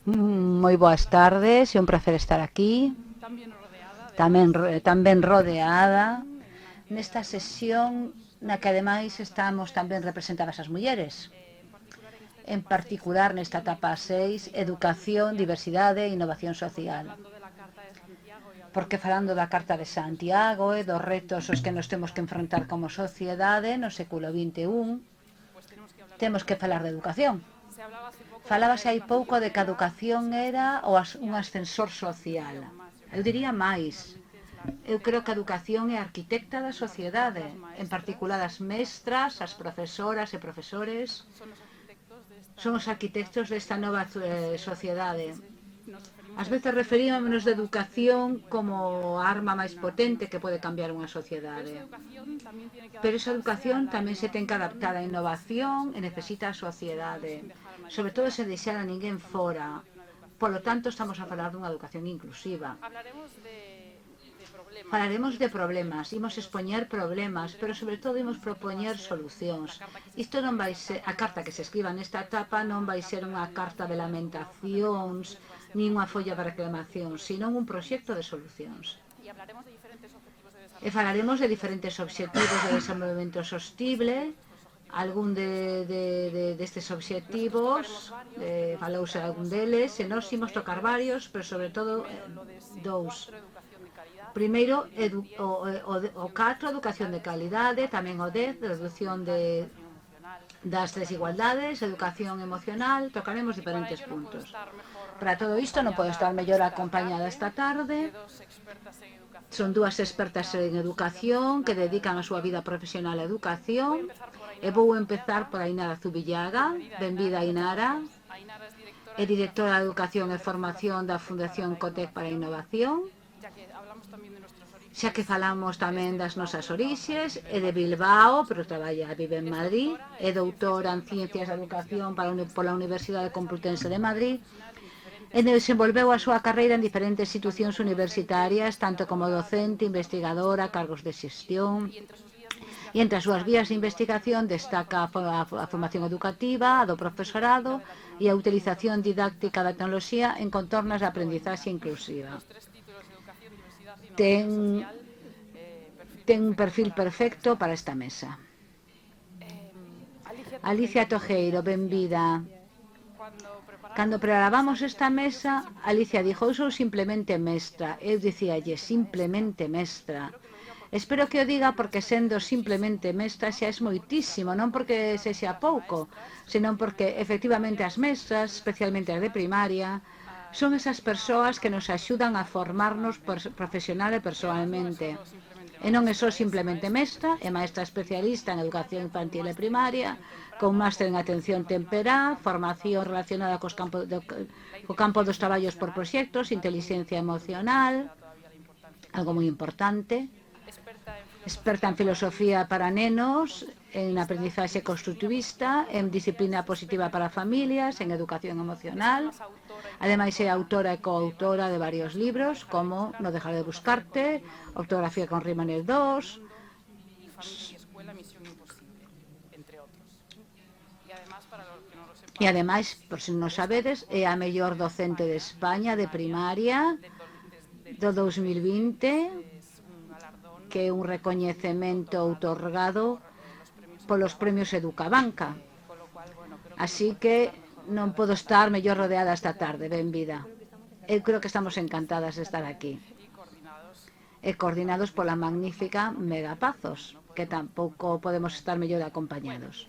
Moi boas tardes, é un placer estar aquí, tamén rodeada nesta sesión na que ademais estamos tamén representadas as mulleres, en particular nesta etapa 6, educación, diversidade e innovación social. Porque falando da Carta de Santiago e dos retos aos que nos temos que enfrentar como sociedade no século XXI, temos que falar de educación. Falábase hai pouco de que a educación era un ascensor social. Eu diría máis. Eu creo que a educación é a arquitecta da sociedade, en particular as mestras, as profesoras e profesores, son os arquitectos desta nova sociedade. Ás veces referímonos de educación como a arma máis potente que pode cambiar unha sociedade. Pero esa educación tamén se ten que adaptar á innovación e necesita a sociedade. Sobre todo se deixar a ninguén fora. Polo tanto, estamos a falar dunha educación inclusiva. Falaremos de problemas, imos expoñer problemas, pero sobre todo imos propoñer solucións. Isto non vai ser, a carta que se escriba nesta etapa non vai ser unha carta de lamentacións, nin unha folla de reclamacións, sino un proxecto de solucións. E falaremos de diferentes obxectivos de desenvolvemento sostible, algún destes obxectivos, falouse algún deles, e nós imos tocar varios, pero sobre todo dous. Primeiro, o 4, educación de calidade, tamén o 10, reducción das desigualdades, educación emocional, tocaremos diferentes puntos. Para todo isto non podo estar mellor acompañada esta tarde. Son dúas expertas en educación que dedican a súa vida profesional á educación. E vou empezar por Ainara Zubillaga. Benvida, Ainara. É directora de Educación e Formación da Fundación Cotec para a Innovación. Xa que falamos tamén das nosas orixes, é de Bilbao, pero vive en Madrid, é doutora en Ciencias da Educación pola Universidade Complutense de Madrid, e desenvolveu a súa carreira en diferentes institucións universitarias, tanto como docente, investigadora, cargos de xestión. E entre as súas vías de investigación destaca a formación educativa, a do profesorado e a utilización didáctica da tecnoloxía en contornos de aprendizaxe inclusiva. Ten un perfil perfecto para esta mesa. Alicia Tojeiro, benvida. Cando preparábamos esta mesa, Alicia dixo, eu sou simplemente mestra. Eu dicíalle, simplemente mestra. Espero que o diga porque sendo simplemente mestra xa é moitísimo, non porque sexa pouco, senón porque efectivamente as mestras, especialmente as de primaria, son esas persoas que nos axudan a formarnos profesional e persoalmente. E non é só simplemente mestra, é maestra especialista en educación infantil e primaria, con máster en atención temperá, formación relacionada co campo dos traballos por proxectos, inteligencia emocional, algo moi importante, experta en filosofía para nenos, en aprendizaxe constructivista, en disciplina positiva para familias, en educación emocional. Ademais é autora e coautora de varios libros, como No dejar de buscarte, Ortografía con rima en el 2. E ademais, por se non sabedes, é a mellor docente de España de primaria do 2020, que é un recoñecemento outorgado polos premios Educabanca. Así que non podo estar mellor rodeada esta tarde, benvida. Eu creo que estamos encantadas de estar aquí. E coordinados pola magnífica Mega Pazos, que tampouco podemos estar mellor acompañados.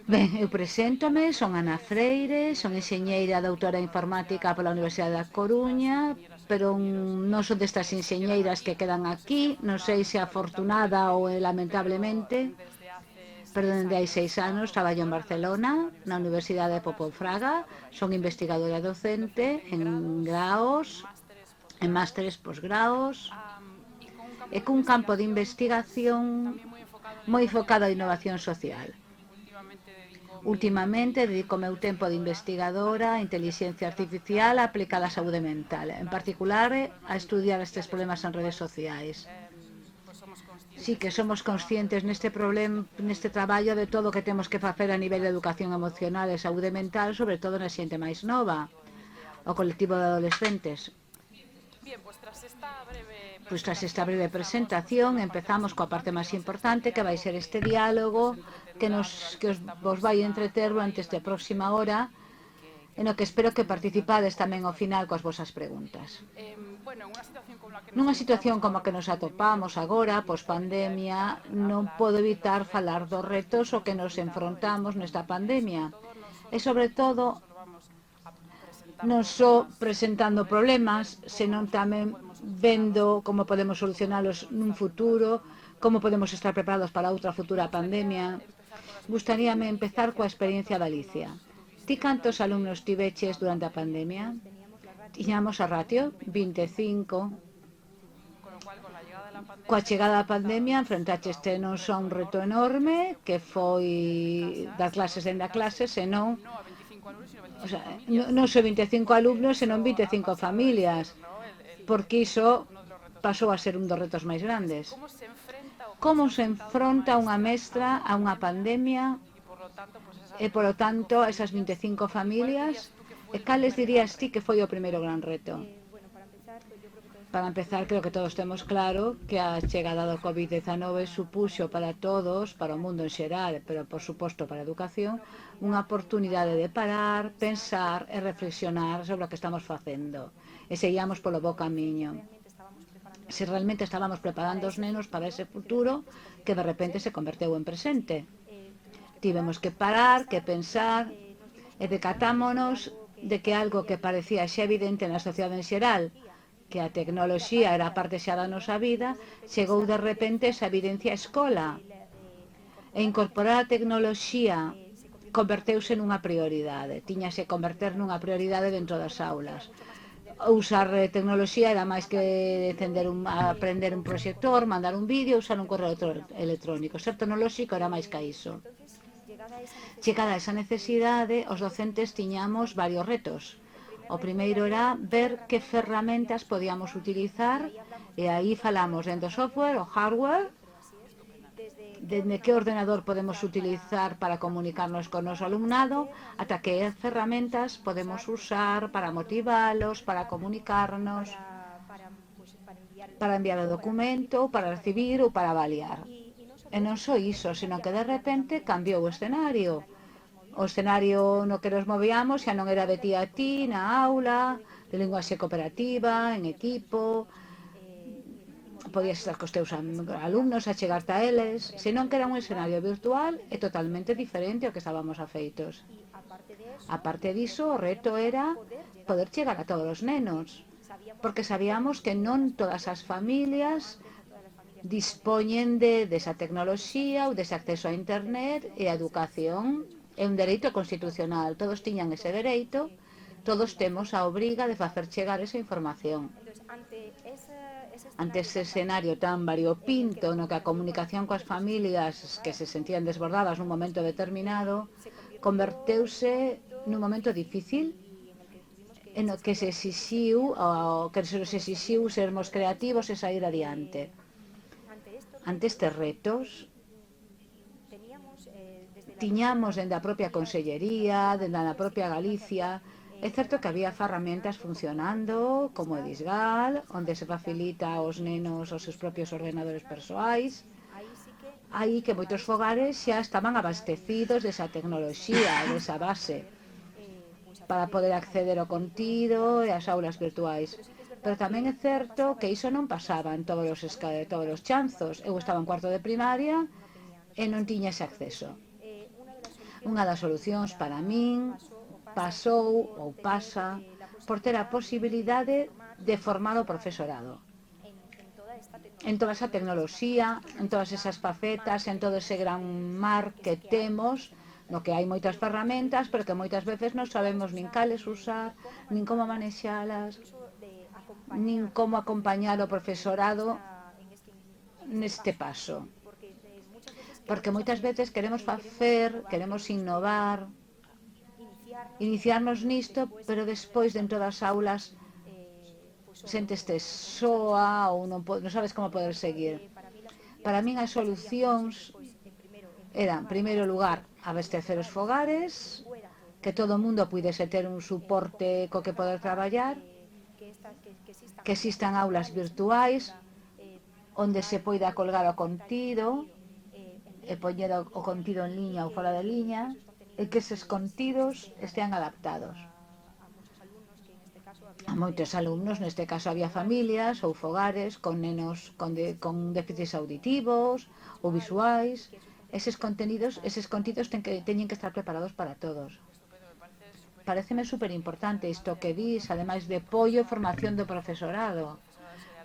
Ben, eu preséntome, son Ana Freire, son enxeñeira doutora informática pola Universidade da Coruña, pero non son destas enxeñeiras que quedan aquí, non sei se afortunada ou lamentablemente, pero dende hai 6 anos traballo en Barcelona, na Universidade de Pompeu Fraga, son investigadora docente en graos, en másteres posgraos, e cun campo de investigación moi focado á innovación social. Últimamente dedico o meu tempo de investigadora a inteligencia artificial aplicada á saúde mental, en particular a estudiar estes problemas en redes sociais. Sí que somos conscientes neste traballo de todo o que temos que facer a nivel de educación emocional e saúde mental, sobre todo na xente máis nova, o colectivo de adolescentes. Pois tras esta breve presentación empezamos coa parte máis importante, que vai ser este diálogo que vos vai entreter durante esta próxima hora, en o que espero que participades tamén ao final coas vosas preguntas. Nunha situación como a que nos atopamos agora, pospandemia, non podo evitar falar dos retos o que nos enfrontamos nesta pandemia. E sobre todo, non só presentando problemas, senón tamén vendo como podemos solucionalos nun futuro, como podemos estar preparados para outra futura pandemia. Gustaríame empezar coa experiencia de Alicia. Ti cantos alumnos tiveches durante a pandemia? Tiñamos a ratio 25. Coa chegada da pandemia enfrentaxeste non só un reto enorme, que foi dar clases dentro da clase, senón non só 25 alumnos, senón 25 familias, porque iso pasou a ser un dos retos máis grandes. Como se enfronta unha mestra a unha pandemia e, polo tanto, a esas 25 familias? E cales dirías ti que foi o primeiro gran reto? Para empezar, creo que todos temos claro que a chegada do COVID-19 supuxo para todos, para o mundo en xeral, pero por suposto para a educación, unha oportunidade de parar, pensar e reflexionar sobre o que estamos facendo. E seguíamos polo bo camiño. Se realmente estábamos preparando os nenos para ese futuro que de repente se converteu en presente. Tivemos que parar, que pensar e decatámonos de que algo que parecía xa evidente na sociedade en xeral, que a tecnoloxía era parte xa da nosa vida, chegou de repente esa evidencia á escola. E incorporar a tecnoloxía converteuse nunha prioridade. Tiñase converter nunha prioridade dentro das aulas. Usar tecnoloxía era máis que aprender un proxector, mandar un vídeo, usar un correo electrónico. Ser tecnolóxico era máis que iso. Chegada a esa necesidade, os docentes tiñamos varios retos. O primeiro era ver que ferramentas podíamos utilizar, e aí falamos dentro do software, o hardware, dende que ordenador podemos utilizar para comunicarnos con o noso alumnado, ata que ferramentas podemos usar para motivalos, para comunicarnos, para enviar o documento, para recibir ou para avaliar. E non só iso, senón que de repente cambiou o escenario. O escenario no que nos movíamos xa non era de ti a ti, na aula, de linguaxe cooperativa, en equipo, podías estar cos teus alumnos a chegarte a eles, senón que era un escenario virtual e totalmente diferente ao que estábamos afeitos. A parte diso, o reto era poder chegar a todos os nenos, porque sabíamos que non todas as familias dispoñen desa tecnoloxía ou dese acceso a internet, e a educación é un dereito constitucional. Todos tiñan ese dereito, todos temos a obriga de facer chegar esa información. Ante ese escenario tan variopinto no que a comunicación coas familias que se sentían desbordadas nun momento determinado converteuse nun momento difícil en o que se exixiu sermos creativos e sair adiante. Ante estes retos, tiñamos dende a propia Consellería, dende a propia Galicia. É certo que había ferramentas funcionando, como o Disgal, onde se facilita aos nenos os seus propios ordenadores persoais. Aí que moitos fogares xa estaban abastecidos desa tecnoloxía, desa base, para poder acceder ao contido e ás aulas virtuais. Pero tamén é certo que iso non pasaba en todos os chanzos. Eu estaba en cuarto de primaria e non tiña ese acceso. Unha das solucións para min pasou ou pasa por ter a posibilidade de formar o profesorado en toda esa tecnoloxía, en todas esas facetas, en todo ese gran mar que temos, no que hai moitas ferramentas, pero que moitas veces non sabemos nin cales usar, nin como manexalas, nin como acompañar o profesorado neste paso. Porque moitas veces queremos innovar, iniciarnos nisto, pero despois dentro das aulas senteste soa ou non sabes como poder seguir. Para min as solucións eran, en primeiro lugar, abastecer os fogares, que todo o mundo puidese ter un suporte co que poder traballar, que existan aulas virtuais onde se poida colgar o contido e poñer o contido en liña ou fora de liña e que eses contidos estean adaptados a moitos alumnos. Neste caso había familias ou fogares con nenos con déficits auditivos ou visuais. Eses contidos teñen que estar preparados para todos. Pareceme super importante isto que dis, ademais de apoio e formación do profesorado.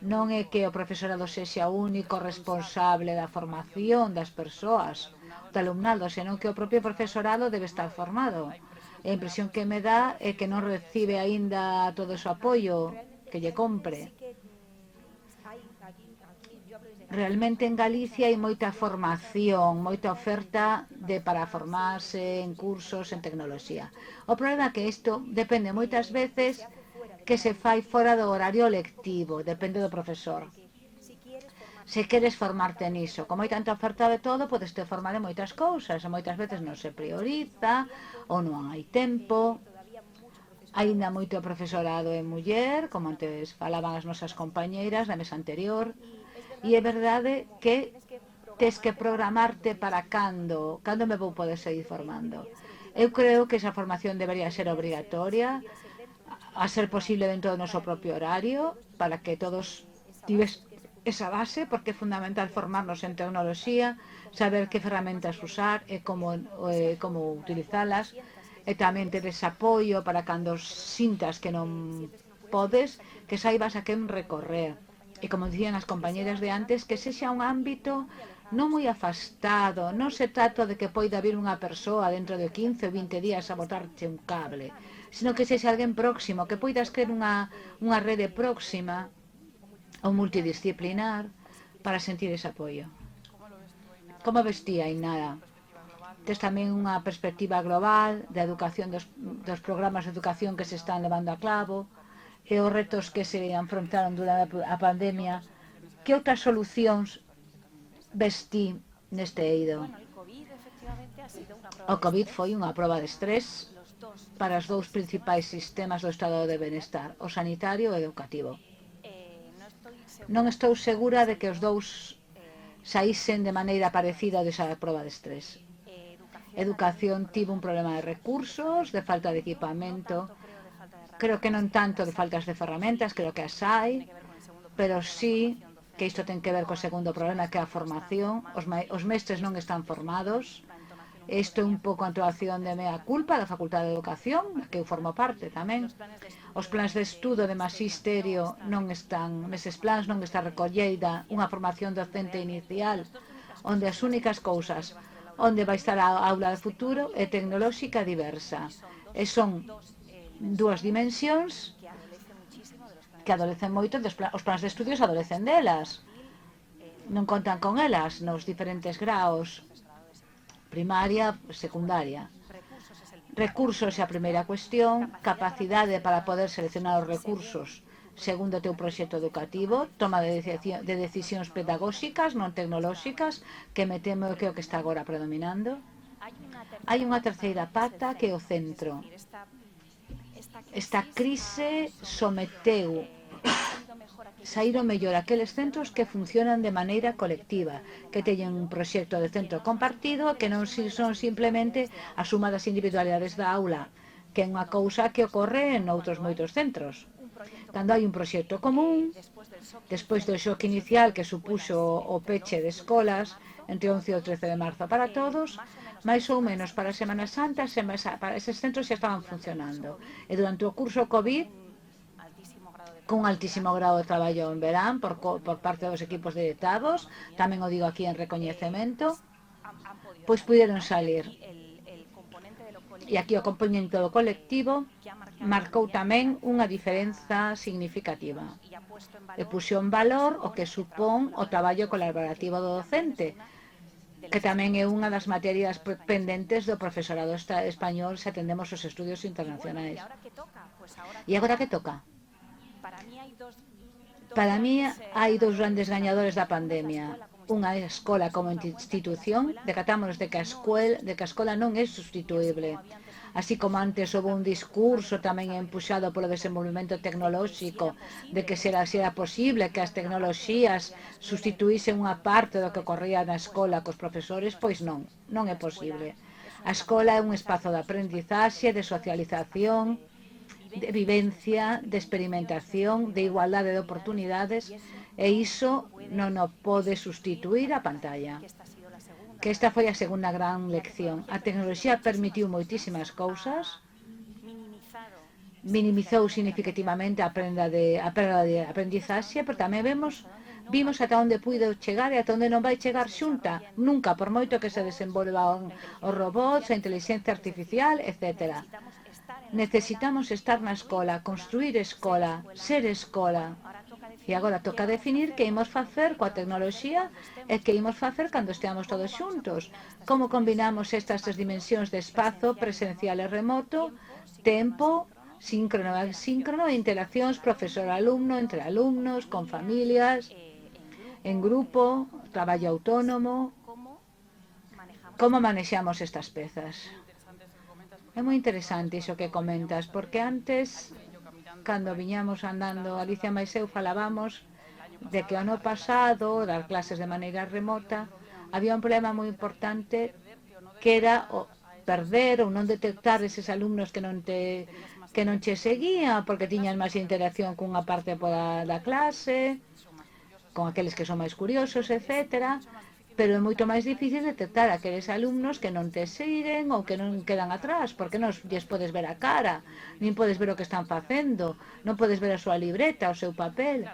Non é que o profesorado sexa o único responsable da formación das persoas, do alumnado, senón que o propio profesorado debe estar formado. A impresión que me dá é que non recibe aínda todo o apoio que lle compre. Realmente en Galicia hai moita formación, moita oferta para formarse en cursos en tecnoloxía. O problema é que isto depende moitas veces que se fai fora do horario lectivo, depende do profesor. Se queres formarte niso, como hai tanta oferta de todo, podes te formar en moitas cousas, e moitas veces non se prioriza, ou non hai tempo. Aínda moito profesorado en muller, como antes falaban as nosas compañeiras na mesa anterior, e é verdade que tes que programarte para cando me vou poder seguir formando. Eu creo que esa formación debería ser obrigatoria, a ser posible dentro do noso propio horario, para que todos tives esa base, porque é fundamental formarnos en tecnoloxía, saber que ferramentas usar e como utilizalas, e tamén ter ese apoio para cando sintas que non podes, que saibas a quen recorrer. E como dicían as compañeras de antes, que sexa un ámbito non moi afastado, non se trata de que poida vir unha persoa dentro de 15 ou 20 días a botarche un cable, sino que sexa alguén próximo, que poidas ter unha rede próxima ou multidisciplinar para sentir ese apoio. Como vestía Ainara? Tes tamén unha perspectiva global da educación dos programas de educación que se están levando a cabo e os retos que se afrontaron durante a pandemia. Que outras solucións vestí neste eido? O COVID foi unha proba de estrés para os dous principais sistemas do estado de benestar, o sanitario e o educativo. Non estou segura de que os dous saísen de maneira parecida desa proba de estrés. Educación tivo un problema de recursos, de falta de equipamento, creo que non tanto de faltas de ferramentas, creo que as hai, pero sí que isto ten que ver co segundo problema, que é a formación. Os mestres non están formados. Isto é un pouco a actuación de mea culpa da Facultade de Educación, que eu formo parte tamén. Os plans de estudo de magisterio non están, neses plans non está recolleida unha formación docente inicial, onde as únicas cousas onde vai estar a aula de futuro é tecnolóxica diversa. E son dúas dimensións que adolecen moito, os plans de estudios adolecen delas. Non contan con elas nos diferentes graos, primaria, secundaria. Recursos é a primeira cuestión, capacidade para poder seleccionar os recursos segundo o teu proxecto educativo, toma de decisións pedagóxicas, non tecnolóxicas, que me temo que é o que está agora predominando. Hai unha terceira pata que é o centro. Esta crise someteu saíron mellor aqueles centros que funcionan de maneira colectiva, que teñen un proxecto de centro compartido, que non son simplemente a suma das individualidades da aula, que é unha cousa que ocorre en outros moitos centros. Cando hai un proxecto común, despois do xoque inicial que supuxo o peche de escolas entre 11 e o 13 de marzo para todos, máis ou menos para a Semana Santa, eses centros xa estaban funcionando. E durante o curso COVID, con un altísimo grado de traballo en verán por parte dos equipos directivos, tamén o digo aquí en recoñecemento, pois puderon salir. E aquí o componente do colectivo marcou tamén unha diferenza significativa. E puxo en valor o que supón o traballo colaborativo do docente, que tamén é unha das materias pendentes do profesorado español se atendemos os estudios internacionais. E agora que toca? Para mí hai dous grandes gañadores da pandemia. unha escola como institución, decatámonos de que a escola non é sustituible. Así como antes houve un discurso tamén empuxado polo desenvolvemento tecnolóxico de que será posible que as tecnoloxías sustituísen unha parte do que ocorría na escola cos profesores, pois non é posible. A escola é un espazo de aprendizaxe, de socialización, de vivencia, de experimentación, de igualdade de oportunidades, e iso non o pode sustituir a pantalla. Que esta foi a segunda gran lección. A tecnoloxía permitiu moitísimas cousas, minimizou significativamente a perda de aprendizaxe, pero tamén vimos ata onde puido chegar e ata onde non vai chegar xunta, nunca, por moito que se desenvolvan os robots, a inteligencia artificial, etc. Necesitamos estar na escola, construir escola, ser escola. E agora toca definir que imos facer coa tecnoloxía e que imos facer cando esteamos todos xuntos. Como combinamos estas tres dimensións de espazo, presencial e remoto, tempo, síncrono e asíncrono, e interaccións profesor-alumno, entre alumnos, con familias, en grupo, traballo autónomo. Como manexamos estas pezas? É moi interesante iso que comentas, porque antes, cando viñamos andando, Alicia máis eu falábamos de que ano pasado, dar clases de maneira remota, había un problema moi importante que era o perder ou non detectar eses alumnos que non che seguían porque tiñan máis interacción cunha parte da clase, con aqueles que son máis curiosos, etcétera. Pero é moito máis difícil detectar aqueles alumnos que non te siguen ou que non quedan atrás, porque non lles podes ver a cara, nin podes ver o que están facendo, non podes ver a súa libreta, o seu papel.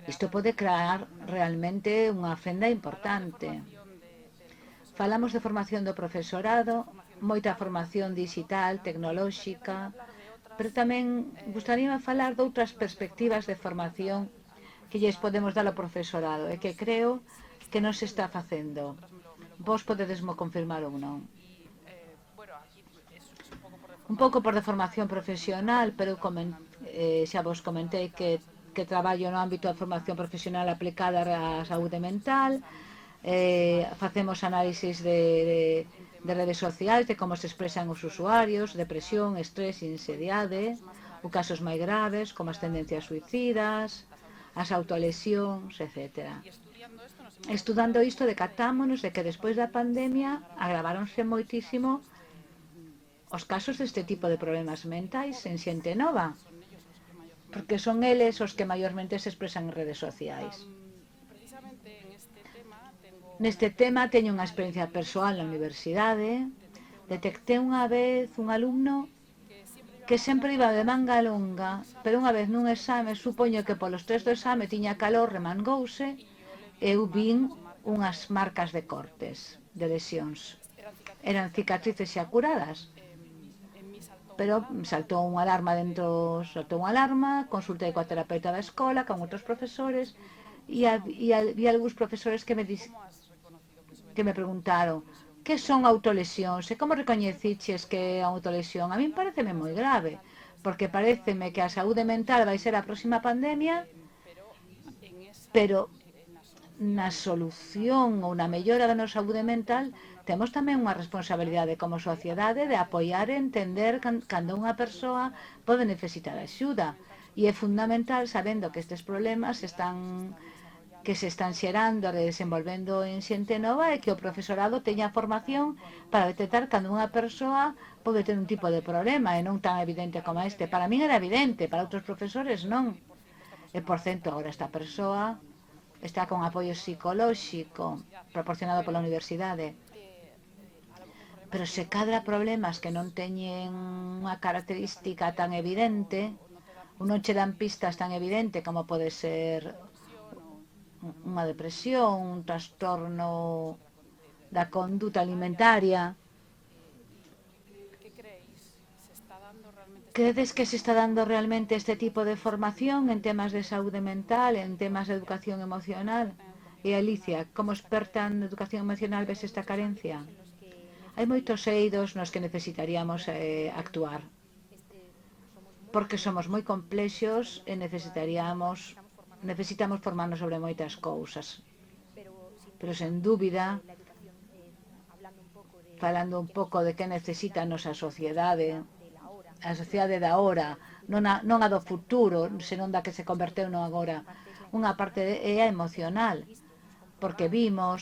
Isto pode crear realmente unha fenda importante. Falamos de formación do profesorado, moita formación digital, tecnolóxica, pero tamén gustaríame falar de outras perspectivas de formación que lles podemos dar ao profesorado e que creo que non se está facendo. Vos podedesmo confirmar ou non. Un pouco por deformación profesional, pero xa vos comentei que traballo no ámbito da formación profesional aplicada á saúde mental. Facemos análisis de redes sociais, de como se expresan os usuarios, depresión, estrés, ansiedade, ou casos máis graves, como as tendencias suicidas, as autolesións, etc. Estudando isto, decatámonos de que despois da pandemia agravaronse moitísimo os casos deste tipo de problemas mentais en xente nova, porque son eles os que maiormente se expresan en redes sociais. Neste tema teño unha experiencia persoal na universidade. Detecté unha vez un alumno que sempre iba de manga longa, pero unha vez nun exame, supoño que polos test do exame tiña calor, remangouse, eu vin unhas marcas de cortes, de lesións. Eran cicatrices xa curadas, pero saltou unha alarma, consultei coa terapeuta da escola, con outros profesores, e había algúns profesores que me preguntaron que son autolesións e como recoñeciches que é autolesión. A min pareceme moi grave, porque pareceme que a saúde mental vai ser a próxima pandemia, pero na solución ou na mellora da nosa saúde mental temos tamén unha responsabilidade como sociedade de apoiar e entender cando unha persoa pode necesitar axuda, e é fundamental sabendo que estes problemas se están xerando e desenvolvendo en xente nova, e que o profesorado teña formación para detectar cando unha persoa pode ter un tipo de problema e non tan evidente como este. Para min era evidente, para outros profesores non. E por cento, agora esta persoa está con apoio psicolóxico proporcionado pola universidade. Pero se cadra problemas que non teñen unha característica tan evidente, ou non che dan pistas tan evidente como pode ser unha depresión, un trastorno da conduta alimentaria. Credes que se está dando realmente este tipo de formación en temas de saúde mental, en temas de educación emocional? E Alicia, como experta en educación emocional, ves esta carencia? Hai moitos eidos nos que necesitaríamos actuar, porque somos moi complexos e necesitamos formarnos sobre moitas cousas. pero sen dúbida, falando un pouco de que necesita a nosa sociedade da hora, non a do futuro, senón da que se converteu no agora. Unha parte é a emocional, porque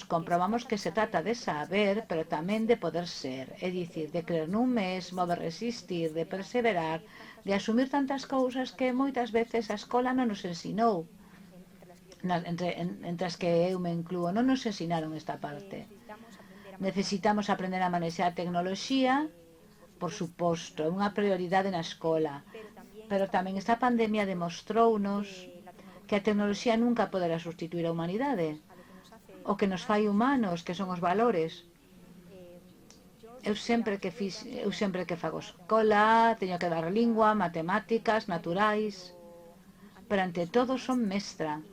comprobamos que se trata de saber, pero tamén de poder ser, é dicir, de creer nun mesmo, de resistir, de perseverar, de asumir tantas cousas que moitas veces a escola non nos ensinou, entre as que eu me inclúo, non nos ensinaron esta parte. Necesitamos aprender a manexar a tecnoloxía, por suposto, é unha prioridade na escola, pero tamén esta pandemia demostrounos que a tecnoloxía nunca poderá sustituir a humanidade. O que nos fai humanos, que son os valores. Eu sempre que fago escola, teño que dar lingua, matemáticas, naturais, pero ante todo son mestra.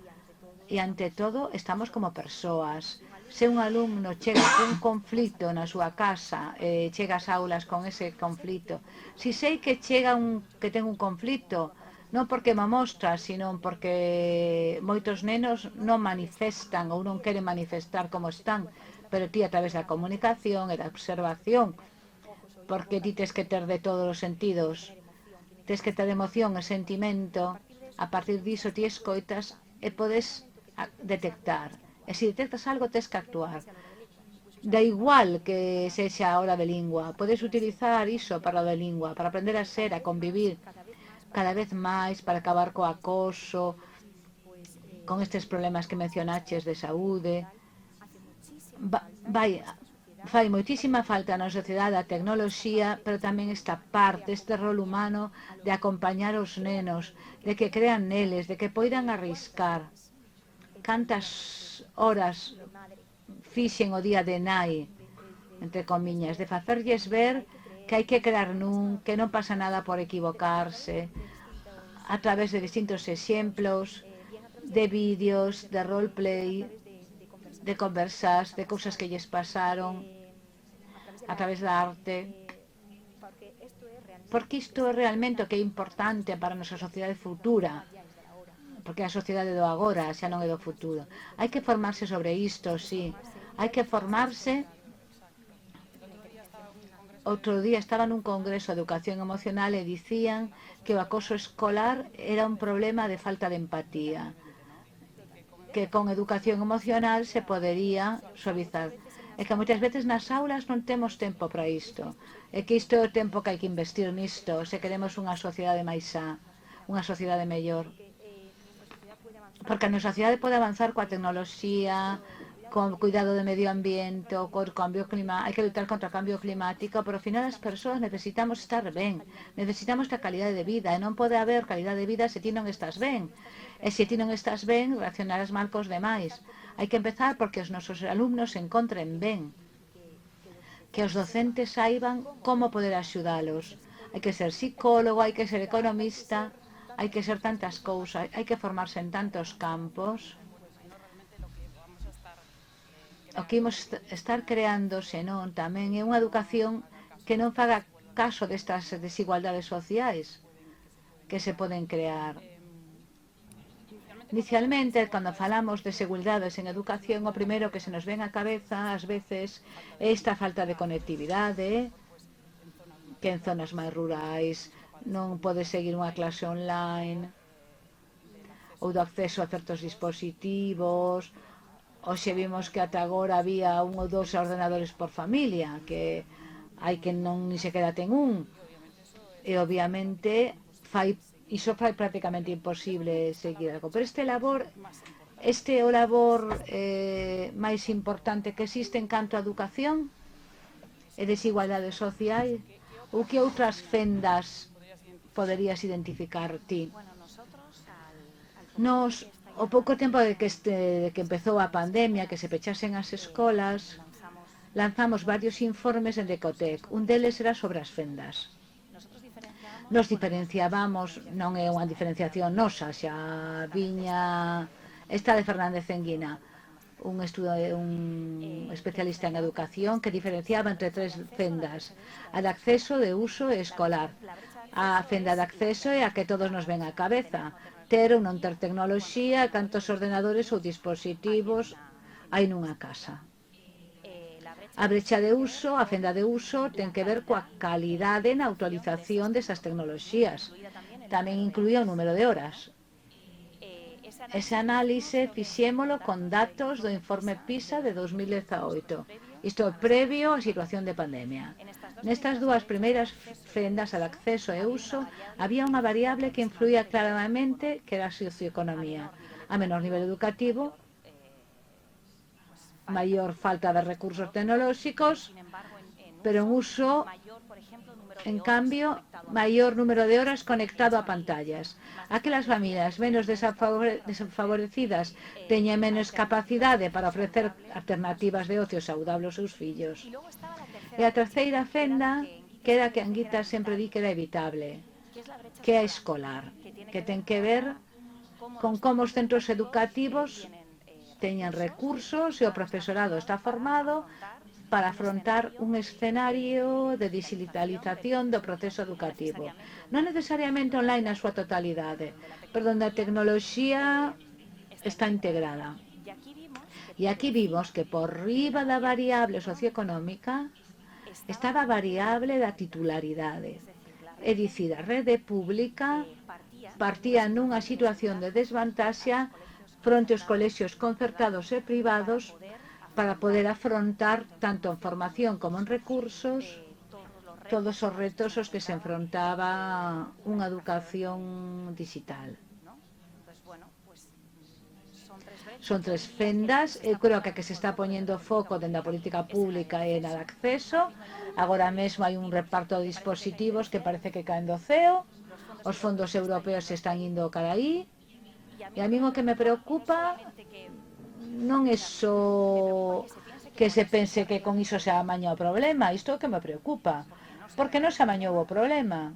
E ante todo estamos como persoas. Se un alumno chega cun conflito na súa casa, chega ás aulas con ese conflito, si sei que que ten un conflito, non porque me mostra, sino porque moitos nenos non manifestan ou non queren manifestar como están, pero ti a través da comunicación e da observación, porque ti tes que ter de todos os sentidos, tes que ter emoción e sentimento, a partir diso ti escoitas e podes detectar. E se detectas algo, tes que actuar. Da igual que sexa a hora de lingua, podes utilizar iso para a de lingua, para aprender a ser, a convivir cada vez máis, para acabar co acoso, con estes problemas que mencionaches de saúde. Fai moitísima falta na sociedade a tecnoloxía, pero tamén esta parte, este rol humano de acompañar os nenos, de que crean neles, de que poidan arriscar. Cantas horas fixen o día de nai, entre comiñas, de facerlles ver que hai que crear que non pasa nada por equivocarse, a través de distintos exemplos, de vídeos, de roleplay, de conversas, de cousas que lles pasaron, a través da arte. Porque isto é realmente o que é importante para a nosa sociedade futura, porque a sociedade do agora xa non é do futuro. Hai que formarse sobre isto, sí. Hai que formarse. Outro día estaba nun congreso de educación emocional e dicían que o acoso escolar era un problema de falta de empatía, que con educación emocional se podería suavizar. É que moitas veces nas aulas non temos tempo para isto. É que isto é o tempo que hai que investir nisto, se queremos unha sociedade máis sá, unha sociedade mellor. Porque a nosa sociedade pode avanzar coa tecnoloxía, con cuidado do medio ambiente, ou co cambio climático, hai que lutar contra o cambio climático, pero ao final as persoas necesitamos estar ben, necesitamos esta calidade de vida, e non pode haber calidade de vida se ti non estás ben. E se ti non estás ben, reaccionarás mal cos demais. Hai que empezar porque os nosos alumnos se encontren ben, que os docentes saiban como poder axudalos. Hai que ser psicólogo, hai que ser economista, hai que ser tantas cousas, hai que formarse en tantos campos. O que imos estar creando, senón, tamén é unha educación que non faga caso destas desigualdades sociais que se poden crear. Inicialmente, cando falamos de desigualdades en educación, o primeiro que se nos ven á cabeza, ás veces, é esta falta de conectividade, que en zonas máis rurais non pode seguir unha clase online, ou do acceso a certos dispositivos. Hoxe vimos que ata agora había un ou dous ordenadores por familia, que hai que non ni sequera ten un. E obviamente iso fai prácticamente imposible seguir algo. Pero este é o labor máis importante que existe en canto a educación e desigualdade social, ou que outras fendas poderías identificar ti? Nos, o pouco tempo de que empezou a pandemia, que se pechasen as escolas, lanzamos varios informes en Decotec. Un deles era sobre as fendas. Nos diferenciábamos, non é unha diferenciación nosa, xa viña esta de Fernández Enguina, un especialista en educación que diferenciaba entre tres fendas: a de acceso, de uso e escolar. A fenda de acceso é a que todos nos ven á cabeza: ter ou non ter tecnoloxía, cantos ordenadores ou dispositivos hai nunha casa. A brecha de uso, a fenda de uso, ten que ver coa calidade na autorización desas tecnoloxías. Tamén incluía o número de horas. Ese análise fixémolo con datos do informe PISA de 2018. Isto é previo á situación de pandemia. Nestas dúas primeiras fendas al acceso e uso había unha variable que influía claramente, que era a socioeconomía. A menor nivel educativo, maior falta de recursos tecnolóxicos, pero en uso, en cambio, maior número de horas conectado a pantallas. Aquelas familias menos desfavorecidas teñen menos capacidade para ofrecer alternativas de ocio saudable aos seus fillos. E a terceira fenda, que era que Anguita sempre di que era evitable, que é a escolar, que ten que ver con como os centros educativos teñen recursos e o profesorado está formado para afrontar un escenario de digitalización do proceso educativo. Non necesariamente online na súa totalidade, pero onde a tecnoloxía está integrada. E aquí vimos que por riba da variable socioeconómica estaba a variable da titularidade. É dicir, a rede pública partía nunha situación de desvantaxa fronte aos colexios concertados e privados para poder afrontar tanto en formación como en recursos todos os retos aos que se enfrontaba unha educación digital. Son tres fendas, eu creo que a que se está poñendo foco dentro da política pública é na de acceso. Agora mesmo hai un reparto de dispositivos que parece que caen do ceo, os fondos europeos se están indo cara aí, e a mí o que me preocupa non é só que se pense que con iso se amaña o problema, isto é o que me preocupa, porque non se amañou o problema,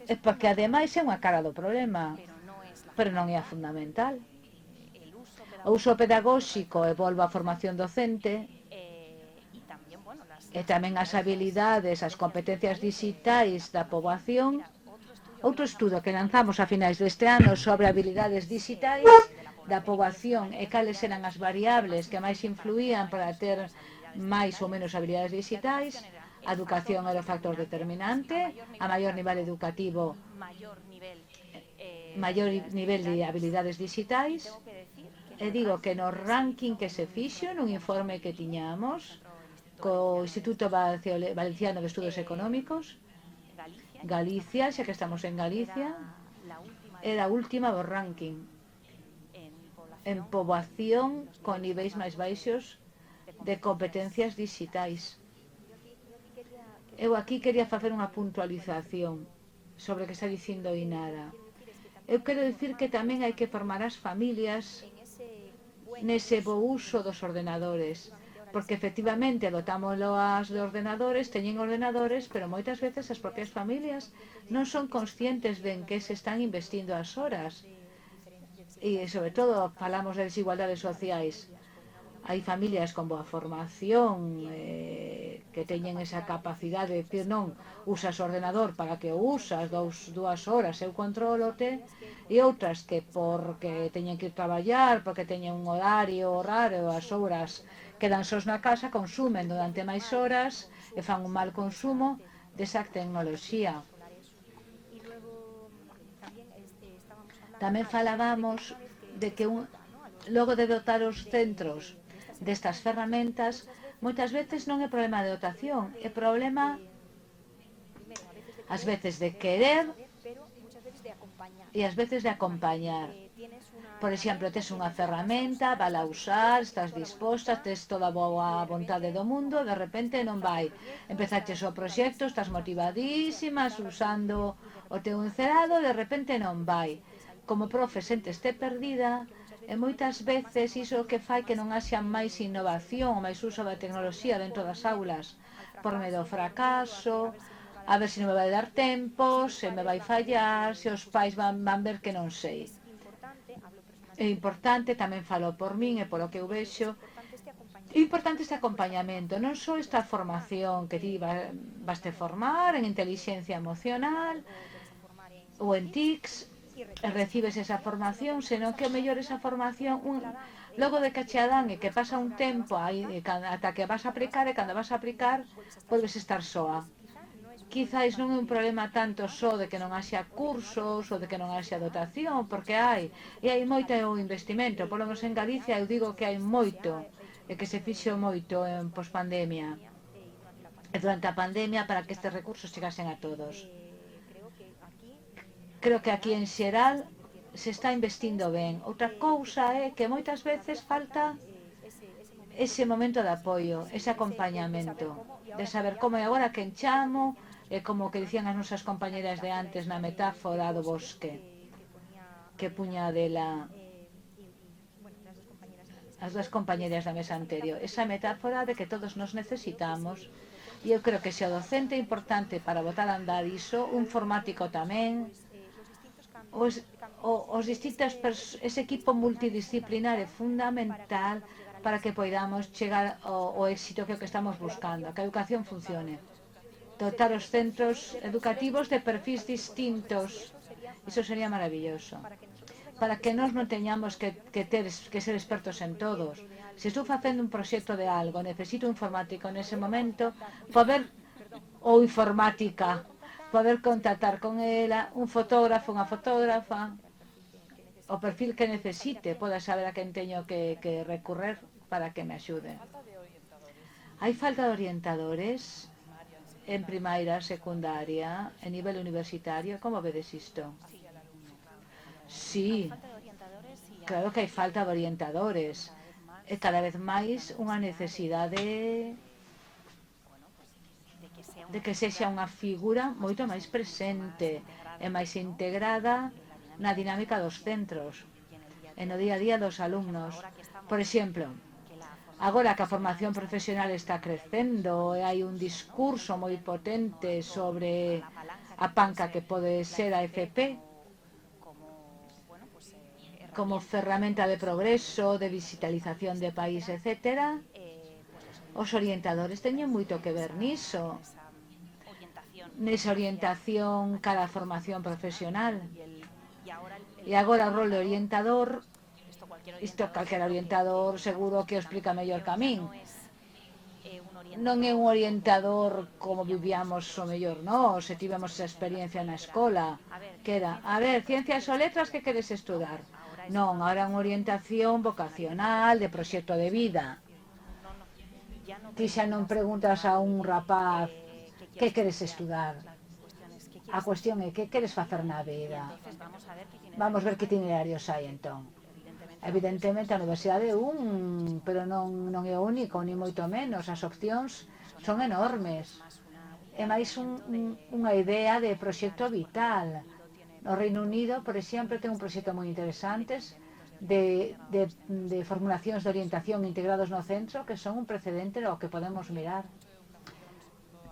é porque ademais é unha cara do problema, pero non é a fundamental. O uso pedagóxico e volva a formación docente, e tamén as habilidades, as competencias digitais da poboación. Outro estudo que lanzamos a finais deste ano sobre habilidades digitais da poboación e cales eran as variables que máis influían para ter máis ou menos habilidades digitais. A educación era o factor determinante, a maior nivel educativo, maior nivel de habilidades digitais. E digo que no ranking que se fixo, nun informe que tiñamos co Instituto Valenciano de Estudos Económicos, Galicia, xa que estamos en Galicia, era a última do ranking en poboación con niveis máis baixos de competencias digitais. Eu aquí quería facer unha puntualización sobre o que está dicindo Inara. Eu quero dicir que tamén hai que formar as familias nese bo uso dos ordenadores, porque efectivamente dotámoslo as de ordenadores, teñen ordenadores, pero moitas veces as propias familias non son conscientes de en que se están investindo as horas. E, sobre todo, falamos de desigualdades sociais. Hai familias con boa formación que teñen esa capacidade de decir non, usas o ordenador para que o usas 2 horas, eu controlote, e outras que porque teñen que ir traballar, porque teñen un horario raro, as horas quedan sós na casa, consumen durante máis horas e fan un mal consumo desa tecnoloxía. Tamén falábamos de que logo de dotar os centros destas ferramentas, moitas veces non é problema de dotación, é problema ás veces de querer e ás veces de acompañar. Por exemplo, tes unha ferramenta, vala a usar, estás disposta, tes toda a boa vontade do mundo, de repente non vai. Empezaches o proxecto, estás motivadísimas, usando o teu encerado, de repente non vai. Como profe senteste perdida, e moitas veces iso que fai que non haxa máis innovación ou máis uso da tecnoloxía dentro das aulas por medo ao fracaso, a ver se non me vai dar tempo, se me vai fallar, se os pais van ver que non sei. É importante, tamén falo por min e polo que eu vexo, é importante este acompañamento, non só esta formación que ti vaste formar en inteligencia emocional ou en TICS, recibes esa formación, senón que o mellor esa formación Logo de que che a dan e que pasa un tempo ata que vas a aplicar, e cando vas a aplicar volves estar soa. Quizáis non é un problema tanto só de que non haxa cursos ou de que non haxa dotación, porque hai, e hai moito investimento, polo menos en Galicia eu digo que hai moito, e que se fixo moito en pospandemia, e durante a pandemia para que estes recursos chegasen a todos. Creo que aquí en xeral se está investindo ben. Outra cousa é que moitas veces falta ese momento de apoio, ese acompañamento, de saber como é agora que enchamo, e como que dicían as nosas compañeras de antes na metáfora do bosque, que puña dela as dúas compañeras da mesa anterior, esa metáfora de que todos nos necesitamos, e eu creo que se o docente é importante para botar a andar iso, o informático tamén, os distintos, ese equipo multidisciplinar é fundamental para que poidamos chegar ao éxito que é o que estamos buscando, que a educación funcione. Dotar os centros educativos de perfis distintos, iso sería maravilloso, para que nós non teñamos que ser expertos en todos. Se estou facendo un proxecto de algo, necesito un informático nese momento, ou informática, poder contactar con ela, un fotógrafo, unha fotógrafa, o perfil que necesite, poda saber a quen teño que recurrer para que me axude. Hai falta de orientadores en primaria, secundaria, en nivel universitario. Como vedes isto? Sí, claro que hai falta de orientadores. E cada vez máis unha necesidade de que sexa unha figura moito máis presente e máis integrada na dinámica dos centros e no día a día dos alumnos. Por exemplo, agora que a formación profesional está crecendo e hai un discurso moi potente sobre a panca que pode ser a FP como ferramenta de progreso, de digitalización de país, etc., os orientadores teñen moito que ver niso, nesa orientación cara a formación profesional. E agora o rol de orientador, isto calquera orientador seguro que o explica mellor que a min. Non é un orientador como vivíamos o mellor, non? Se tivemos esa experiencia na escola, que era, a ver, ciencias ou letras, que queres estudar? Non, ahora unha orientación vocacional, de proxecto de vida. Ti xa non preguntas a un rapaz que queres estudar. A cuestión é que queres facer na vida. Vamos ver que itinerarios hai entón. Evidentemente a universidade é pero non é o único, ni moito menos. As opcións son enormes. É máis unha idea de proxecto vital. No Reino Unido, por exemplo, ten un proxecto moi interesante de formulacións de orientación integrados no centro que son un precedente ao que podemos mirar.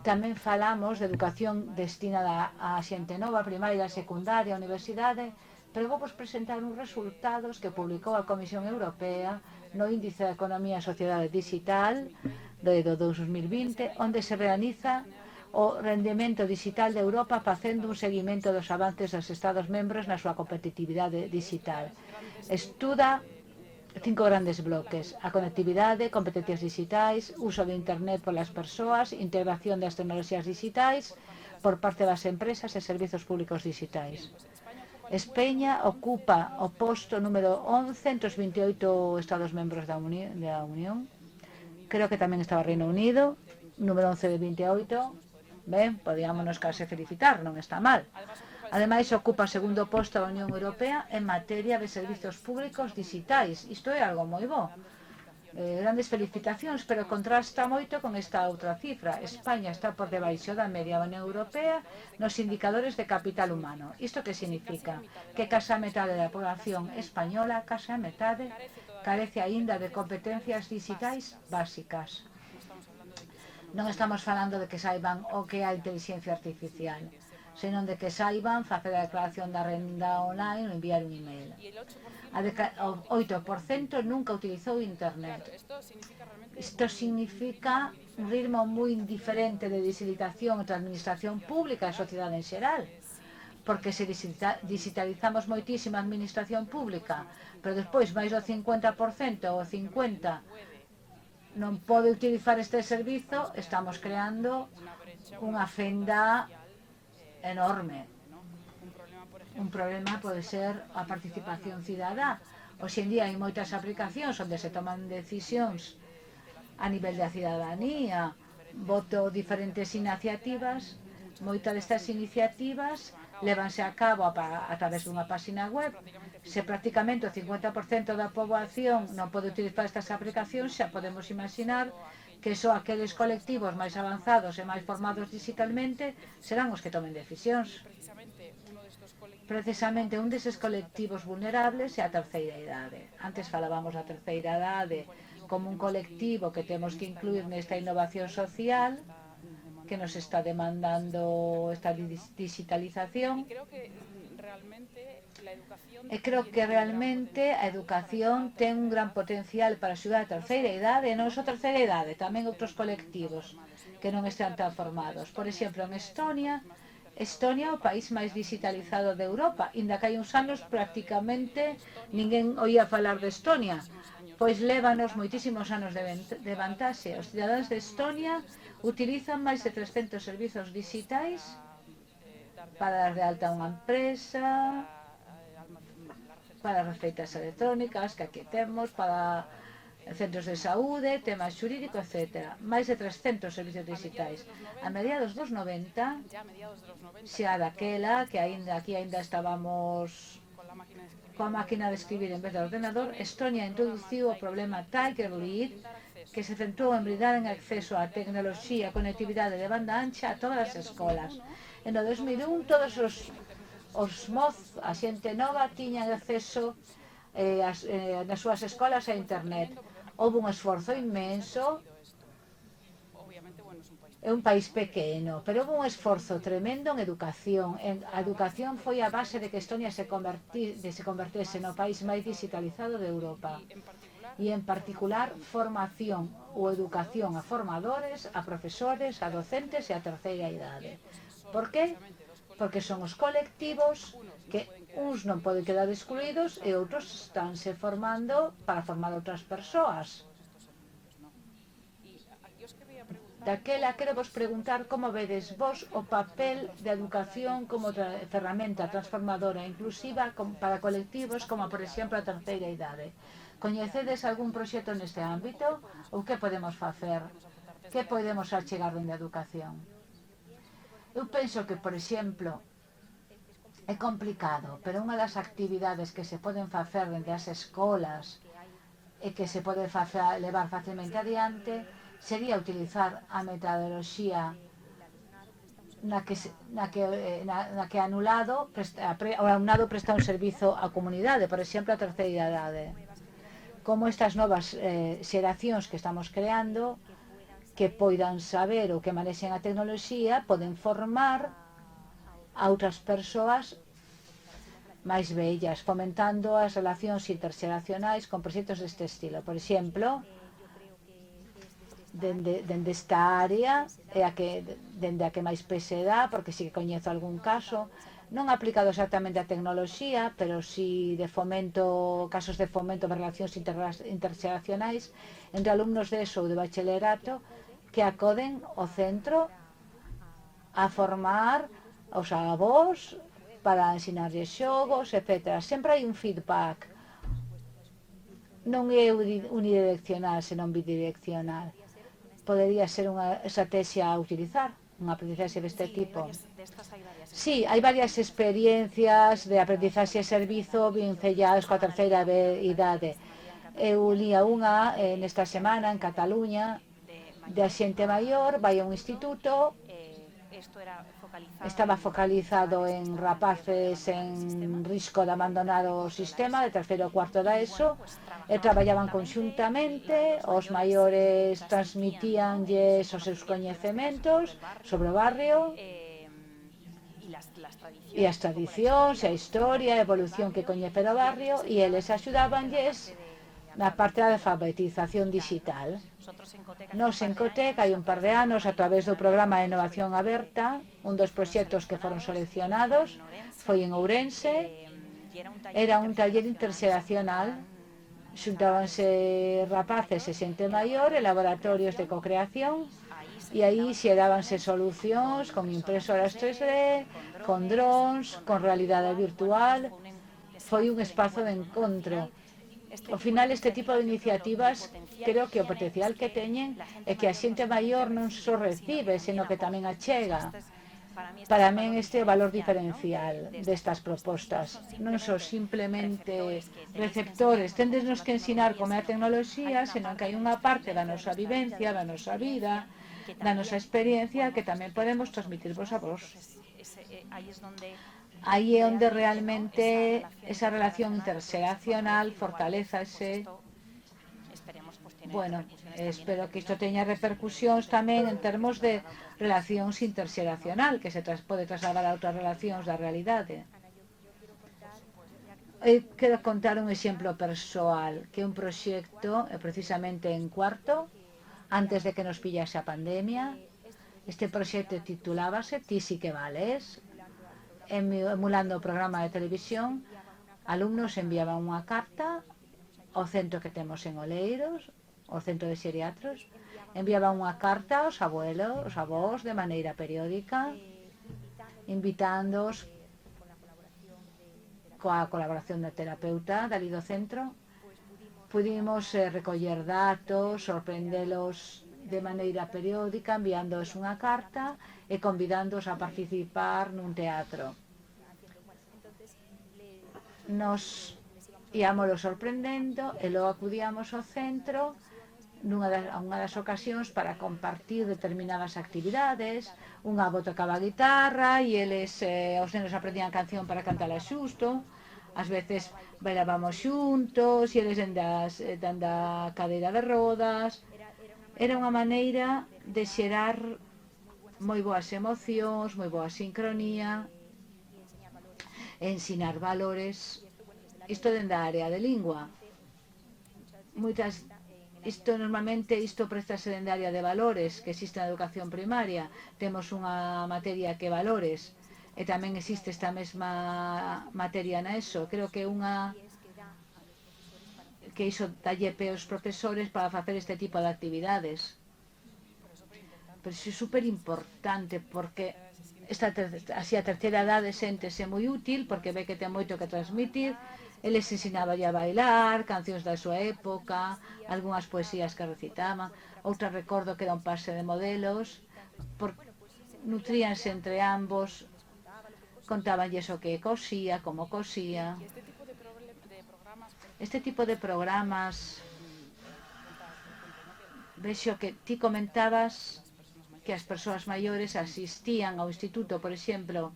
Tamén falamos de educación destinada a xente nova, primaria, secundaria, universidade, pero vou vos presentar uns resultados que publicou a Comisión Europea no Índice de Economía e Sociedade Digital do 2020, onde se realiza o rendemento digital de Europa facendo un seguimento dos avances dos Estados membros na súa competitividade digital. Estuda 5 grandes bloques: a conectividade, competencias digitais, uso de Internet polas persoas, integración das tecnoloxías digitais por parte das empresas e servizos públicos digitais. España ocupa o posto número 11 entre os 28 Estados membros da Unión. Creo que tamén estaba Reino Unido, número 11 de 28. Ben, podíamonos case felicitar, non está mal. Ademais, ocupa o segundo posto da Unión Europea en materia de servizos públicos digitais. Isto é algo moi bo. Grandes felicitacións, pero contrasta moito con esta outra cifra. España está por debaixo da media da Unión Europea nos indicadores de capital humano. Isto que significa? Que case a metade da población española, case a metade, carece aínda de competencias digitais básicas. Non estamos falando de que saiban o que é a inteligencia artificial, senón de que saiban facer a declaración da renda online ou enviar un email. O 8% nunca utilizou Internet. Isto significa un ritmo moi diferente de digitalización entre a administración pública e a sociedade en xeral. porque se digitalizamos moitísimo a administración pública, pero despois máis do 50% ou 50% non pode utilizar este servizo, estamos creando unha fenda enorme. Un problema pode ser a participación cidadá. Hoxe en día hai moitas aplicacións onde se toman decisións a nivel da cidadanía, voto diferentes iniciativas. Moitas destas iniciativas levanse a cabo a través dunha página web. Se prácticamente o 50% da poboación non pode utilizar estas aplicacións, xa podemos imaginar que só aqueles colectivos máis avanzados e máis formados digitalmente serán os que tomen decisións. Precisamente un deses colectivos vulnerables é a terceira idade. Antes falábamos da terceira idade como un colectivo que temos que incluir nesta innovación social que nos está demandando esta digitalización. E creo que realmente a educación ten un gran potencial para axudar a terceira idade, e non só a terceira idade, tamén outros colectivos que non están tan formados. Por exemplo, en Estonia é o país máis digitalizado de Europa, inda que hai uns anos prácticamente ninguén oía falar de Estonia, pois lévanos moitísimos anos de vantaxe. Os cidadáns de Estonia utilizan máis de 300 servizos digitais para dar de alta unha empresa, para receitas electrónicas que aquí temos, para centros de saúde, temas xurídicos, etc. Máis de 300 servicios digitais. A mediados dos 90, xa daquela, que aquí ainda estábamos coa máquina de escribir en vez do ordenador, Estonia introduciu o problema Tiger Lead, que se centrou en brindar en acceso á tecnoloxía e conectividade de banda ancha a todas as escolas. En o 2001, todos os a xente nova tiñan acceso nas súas escolas a internet. Houve un esforzo inmenso. É un país pequeno, pero houve un esforzo tremendo en educación. A educación foi a base de que Estonia se convertese no país máis digitalizado de Europa. E en particular formación ou educación a formadores, a profesores, a docentes e a terceira idade. Por que? Porque son os colectivos que uns non poden quedar excluídos e outros estánse formando para formar outras persoas. Daquela quero vos preguntar como vedes vos o papel da educación como ferramenta transformadora e inclusiva para colectivos como, por exemplo, a terceira idade. Coñecedes algún proxecto neste ámbito ou que podemos facer? Que podemos achegar dende a educación? Eu penso que, por exemplo, é complicado, pero unha das actividades que se poden facer dende as escolas e que se pode levar facilmente adiante sería utilizar a metodoloxía na que o alumnado presta un servizo á comunidade, por exemplo, a terceira idade. Como estas novas xeracións que estamos creando, que poidan saber ou que manexen a tecnoloxía, poden formar a outras persoas máis bellas, fomentando as relacións interxeracionais con proxectos deste estilo. Por exemplo, dende esta área dende a que máis pese dá, porque si que coñezo algún caso non aplicado exactamente a tecnoloxía, pero si de fomento, casos de fomento de relacións interxeracionais entre alumnos de ESO ou de bacharelato que acoden ao centro a formar aos avós para ensinarles xogos, etc. Sempre hai un feedback, non é unidireccional, senón bidireccional. Podería ser unha estrategia a utilizar, unha aprendizaxe deste tipo. Sí, hai varias experiencias de aprendizaxe e servizo vincelladas coa terceira idade. Eu lía unha nesta semana en Cataluña de a xente maior, vai a un instituto, estaba focalizado en rapaces en risco de abandonar o sistema de terceiro ou cuarto da ESO, e traballaban conxuntamente, os maiores transmitíanlles os seus coñecementos sobre o barrio e as tradicións, a historia, a evolución que coñece o barrio, e eles axudábanlles na parte da alfabetización digital. Nos en Cotec hai un par de anos, a través do programa de Innovación Aberta, un dos proxectos que foron seleccionados foi en Ourense. Era un taller interxeracional, xuntábanse rapaces e xente maior en laboratorios de cocreación, e aí xerábanse solucións con impresoras 3D, con drons, con realidade virtual. Foi un espazo de encontro. Ao final, este tipo de iniciativas, creo que o potencial que teñen é que a xente maior non só recibe, senón que tamén achega. Para min este é o valor diferencial destas propostas. Non só simplemente receptores, tendesnos que ensinar como é a tecnoloxía, senón que hai unha parte da nosa vivencia, da nosa vida, da nosa experiencia que tamén podemos transmitirvos a vos. Aí é onde realmente esa relación interxeracional fortalézase. Bueno, espero que isto teña repercusións tamén en termos de relacións interxeracional, que se pode trasladar a outras relacións da realidade. Quero contar un exemplo persoal, que é un proxecto precisamente en cuarto, antes de que nos pillase a pandemia. Este proxecto titulábase Ti si que vales. Emulando o programa de televisión, alumnos enviaban unha carta ao centro que temos en Oleiros, ao centro de xeriatros, enviaban unha carta aos abuelos, aos avós, de maneira periódica, invitándoos coa colaboración da terapeuta dali do centro. Pudimos recoller datos, sorprendelos de maneira periódica, enviándoos unha carta e convidándoos a participar nun teatro. Nos íamolo sorprendendo e logo acudíamos ao centro unha das ocasións para compartir determinadas actividades. Un avó tocaba a guitarra e os nenos aprendían canción para cantala xusto. Ás veces bailábamos xuntos e eles dando a cadeira de rodas. Era unha maneira de xerar moi boas emocións, moi boa sincronía, e ensinar valores. Isto dende a área de lingua. Normalmente isto préstase dende a área de valores, que existe na educación primaria. Temos unha materia que é valores, e tamén existe esta mesma materia na ESO. Creo que iso dalle pé aos profesores para facer este tipo de actividades. Pero iso é super importante, porque así a terceira edade séntese moi útil, porque ve que ten moito que transmitir. Eles ensinaban a bailar, cancións da súa época, algunhas poesías que recitaban, outras recordo que era un pase de modelos, nutríanse entre ambos, contabanlles o que cosía, como cosía. Este tipo de programas, vexo que ti comentabas que as persoas maiores asistían ao instituto, por exemplo.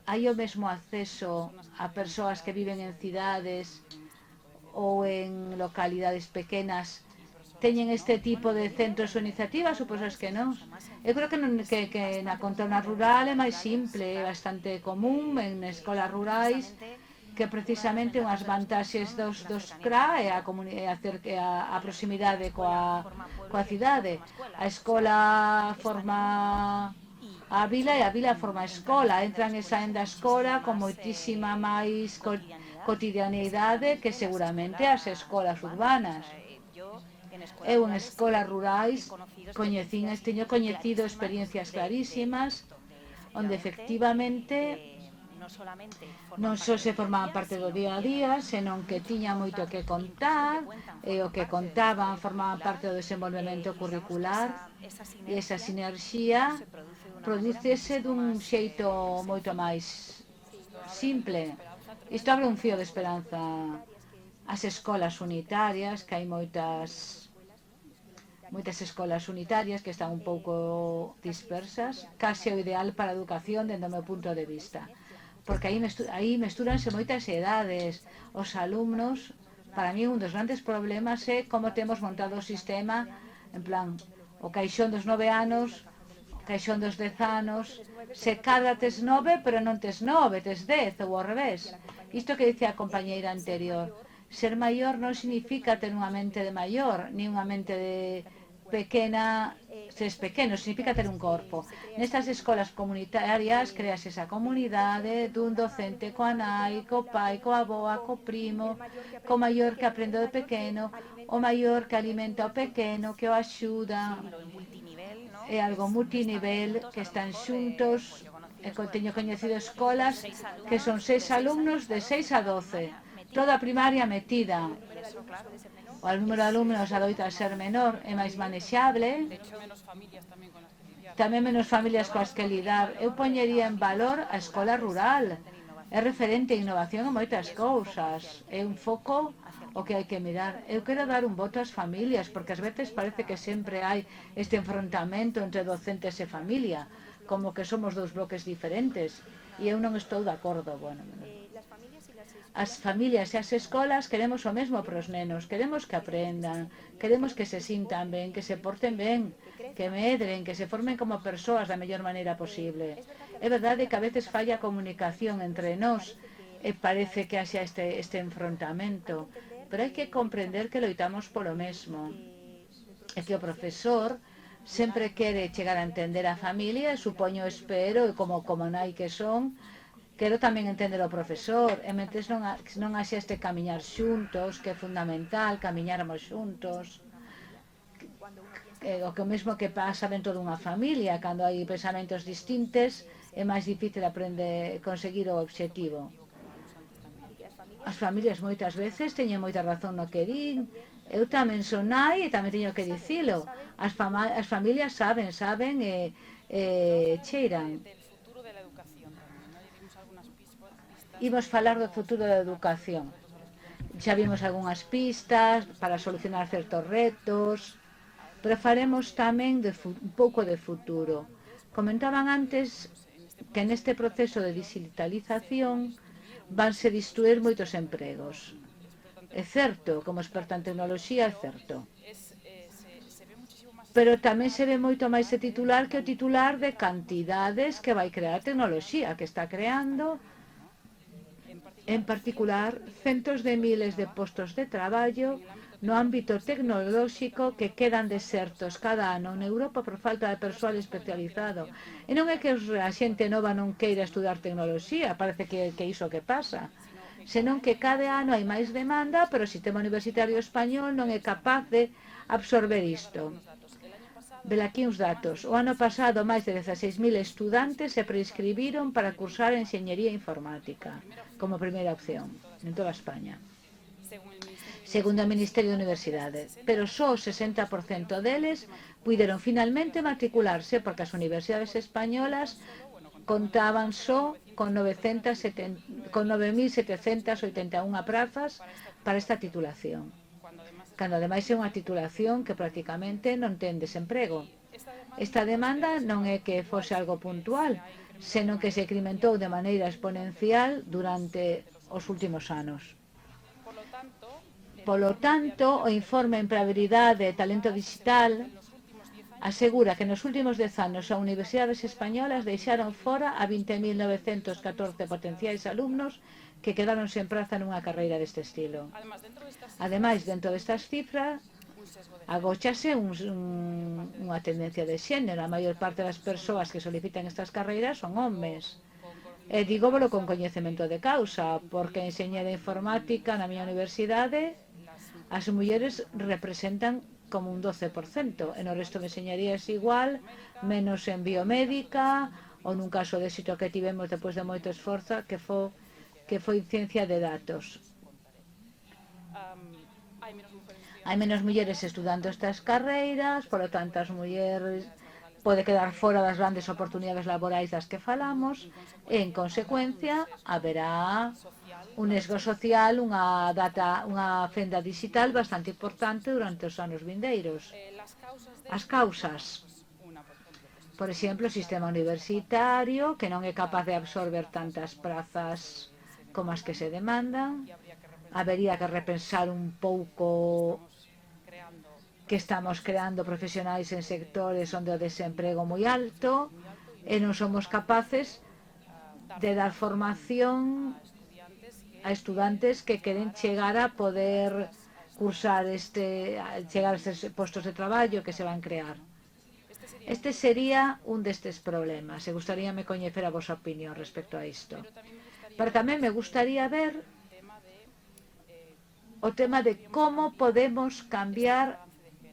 Hai o mesmo acceso a persoas que viven en cidades ou en localidades pequenas, teñen este tipo de centros ou iniciativas, ou posas que non? Eu creo que na contorna rural é máis simple, é bastante común en escolas rurais, que precisamente unhas vantaxes dos CRA é a proximidade coa cidade. A escola forma a vila e a vila forma a escola. Entran e saen da escola con moitísima máis cotidianeidade que seguramente as escolas urbanas. Eu en escolas rurais teño coñecido experiencias clarísimas onde efectivamente non só se formaban parte do día a día, senón que tiña moito que contar, e o que contaban formaban parte do desenvolvemento curricular, e esa sinerxía prodúcese dun xeito moito máis simple. Isto abre un fío de esperanza ás escolas unitarias, que hai moitas escolas unitarias que están un pouco dispersas, case o ideal para a educación dende o meu punto de vista, porque aí mestúranse moitas edades. Os alumnos, para mí un dos grandes problemas é como temos montado o sistema, en plan, o caixón dos 9 anos, o caixón dos 10 anos, se cadra tes 9, pero non tes 9, tes 10, ou ao revés. Isto que dicía a compañeira anterior, Ser maior non significa ter unha mente de maior, ni unha mente de pequena, ses pequeno, significa ter un corpo. Nestas escolas comunitarias creas esa comunidade dun docente coa nai, co pai, coa avoa, co primo, co maior que aprende de pequeno, o maior que alimenta o pequeno, que o axuda. É algo multinivel que están xuntos. Teño coñecido escolas que son 6 alumnos de 6 a 12, toda a primaria metida. O número de alumnos adoita ser menor, é máis manexable. Tamén menos familias coas que lidar. Eu poñería en valor a escola rural. É referente a innovación en moitas cousas. É un foco o que hai que mirar. Eu quero dar un voto ás familias, porque ás veces parece que sempre hai este enfrontamento entre docentes e familia, como que somos dous bloques diferentes. E eu non estou de acordo. Bueno, as familias e as escolas queremos o mesmo para os nenos, queremos que aprendan, queremos que se sintan ben, que se porten ben, que medren, que se formen como persoas da mellor maneira posible. É verdade que a veces falla a comunicación entre nós e parece que haxa este enfrontamento, pero hai que comprender que loitamos polo mesmo. É que o profesor sempre quere chegar a entender a familia, supoño, espero, e como nai que son, quero tamén entender o profesor, e mentres non haxe este camiñar xuntos, que é fundamental, camiñarmos xuntos, o que mesmo que pasa dentro dunha familia, cando hai pensamentos distintos, é máis difícil conseguir o obxectivo. As familias moitas veces teñen moita razón no que din. Eu tamén son nai e tamén teño que dicilo. As familias saben e cheiran. Imos falar do futuro da educación. Xa vimos algunhas pistas para solucionar certos retos, pero faremos tamén un pouco de futuro. Comentaban antes que neste proceso de digitalización vanse destruir moitos empregos. É certo, como experta en tecnoloxía, é certo. Pero tamén se ve moito máis ese titular que o titular de cantidades que vai crear a tecnoloxía, que está creando, en particular, centos de miles de postos de traballo no ámbito tecnolóxico que quedan desertos cada ano en Europa por falta de persoal especializado. E non é que a xente nova non queira estudar tecnoloxía, parece que iso que pasa, senón que cada ano hai máis demanda, pero o sistema universitario español non é capaz de absorber isto. Velaquí uns datos. O ano pasado, máis de 16.000 estudantes se preinscribiron para cursar enxeñería informática como primeira opción en toda España, segundo o Ministerio de Universidades. Pero só o 60% deles puideron finalmente matricularse porque as universidades españolas contaban só con 9.781 prazas para esta titulación, cando ademais é unha titulación que prácticamente non ten desemprego. Esta demanda non é que fose algo puntual, senón que se incrementou de maneira exponencial durante os últimos anos. Polo tanto, o informe Empleabilidade e Talento Digital asegura que nos últimos 10 anos as universidades españolas deixaron fora a 20.914 potenciais alumnos que quedaron sen praza nunha carreira deste estilo. Ademais, dentro destas cifras, agóchase unha tendencia de xénero. A maior parte das persoas que solicitan estas carreiras son homes. E digóvolo con coñecemento de causa, porque en enxeñería informática na miña universidade as mulleres representan como un 12%, e no resto de enxeñería é igual, menos en biomédica, ou nun caso de éxito que tivemos depois de moito esforzo, que foi ciencia de datos. Hai menos mulleres estudando estas carreiras, polo tanto as mulleres pode quedar fora das grandes oportunidades laborais das que falamos, e en consecuencia haberá un esgo social, unha fenda digital bastante importante durante os anos vindeiros. As causas, por exemplo, o sistema universitario, que non é capaz de absorber tantas prazas como as que se demandan. Habería que repensar un pouco que estamos creando profesionais en sectores onde o desemprego moi alto e non somos capaces de dar formación a estudantes que queren chegar a poder cursar chegar a estes postos de traballo que se van crear. Este sería un destes problemas. E gustaríame coñecer a vosa opinión respecto a isto. Pero tamén me gustaría ver o tema de como podemos cambiar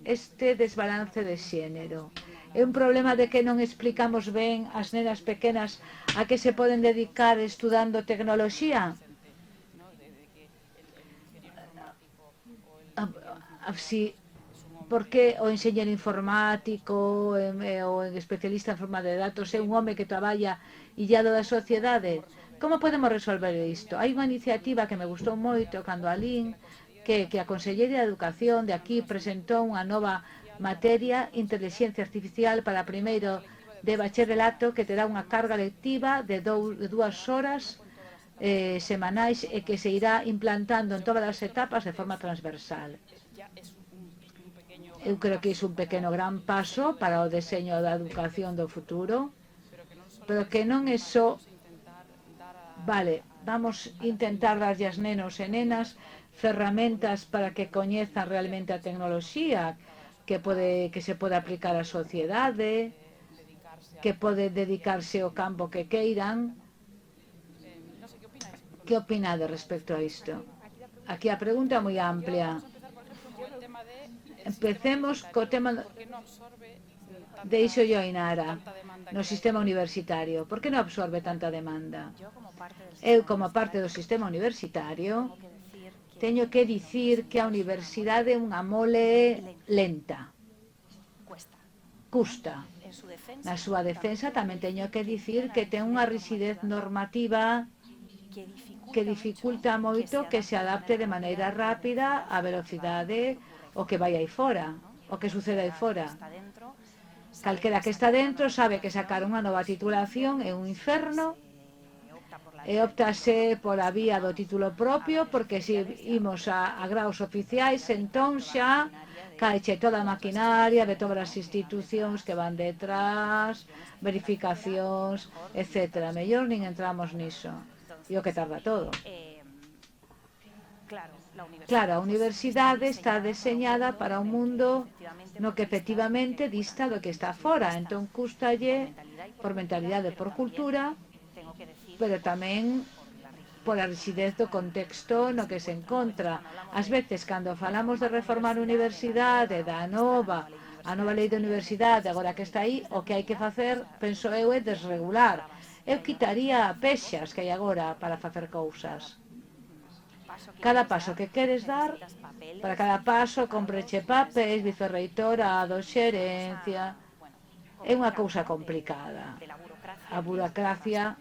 este desbalance de xénero. É un problema de que non explicamos ben ás nenas pequenas a que se poden dedicar estudando tecnoloxía. Si, porque o enxeñero informático ou especialista en forma de datos é un home que traballa illado da sociedade. Como podemos resolver isto? Hai unha iniciativa que me gustou moito cando a lín, que a Consellería de Educación de aquí presentou unha nova materia, inteligencia artificial para primeiro de bacharelato, que terá unha carga lectiva de 2 horas semanais e que se irá implantando en todas as etapas de forma transversal. Eu creo que é un pequeno gran paso para o deseño da educación do futuro, pero que non é só, vale, vamos intentar darlle as nenos e nenas ferramentas para que coñezan realmente a tecnoloxía, que se pode aplicar á sociedade, que pode dedicarse ao campo que queiran. Que opinade respecto a isto? Aquí a pregunta é moi amplia. Empecemos co tema deixo yo Inara no sistema universitario. Por que non absorbe tanta demanda? Eu, como parte do sistema universitario, teño que dicir que a universidade é unha mole lenta. Custa. Na súa defensa tamén teño que dicir que ten unha rigidez normativa que dificulta moito que se adapte de maneira rápida á velocidade o que vai aí fora, o que sucede aí fora. Calquera que está dentro sabe que sacar unha nova titulación é un inferno e optase pola vía do título propio, porque se imos a graus oficiais, entón xa caeche toda a maquinaria de todas as institucións que van detrás, verificacións, etc. Mellor nin entramos niso. E o que tarda todo. Claro, a universidade está deseñada para un mundo no que efectivamente dista do que está fora. Entón, custalle por mentalidade, por cultura, pero tamén pola rigidez do contexto no que se encontra. Ás veces, cando falamos de reformar a universidade, a nova lei de universidade, agora que está aí, o que hai que facer, penso eu, é desregular. Eu quitaría pexas que hai agora para facer cousas. Cada paso que queres dar, para cada paso compreche papéis, vicerreitorado, xerencia, é unha cousa complicada. A burocracia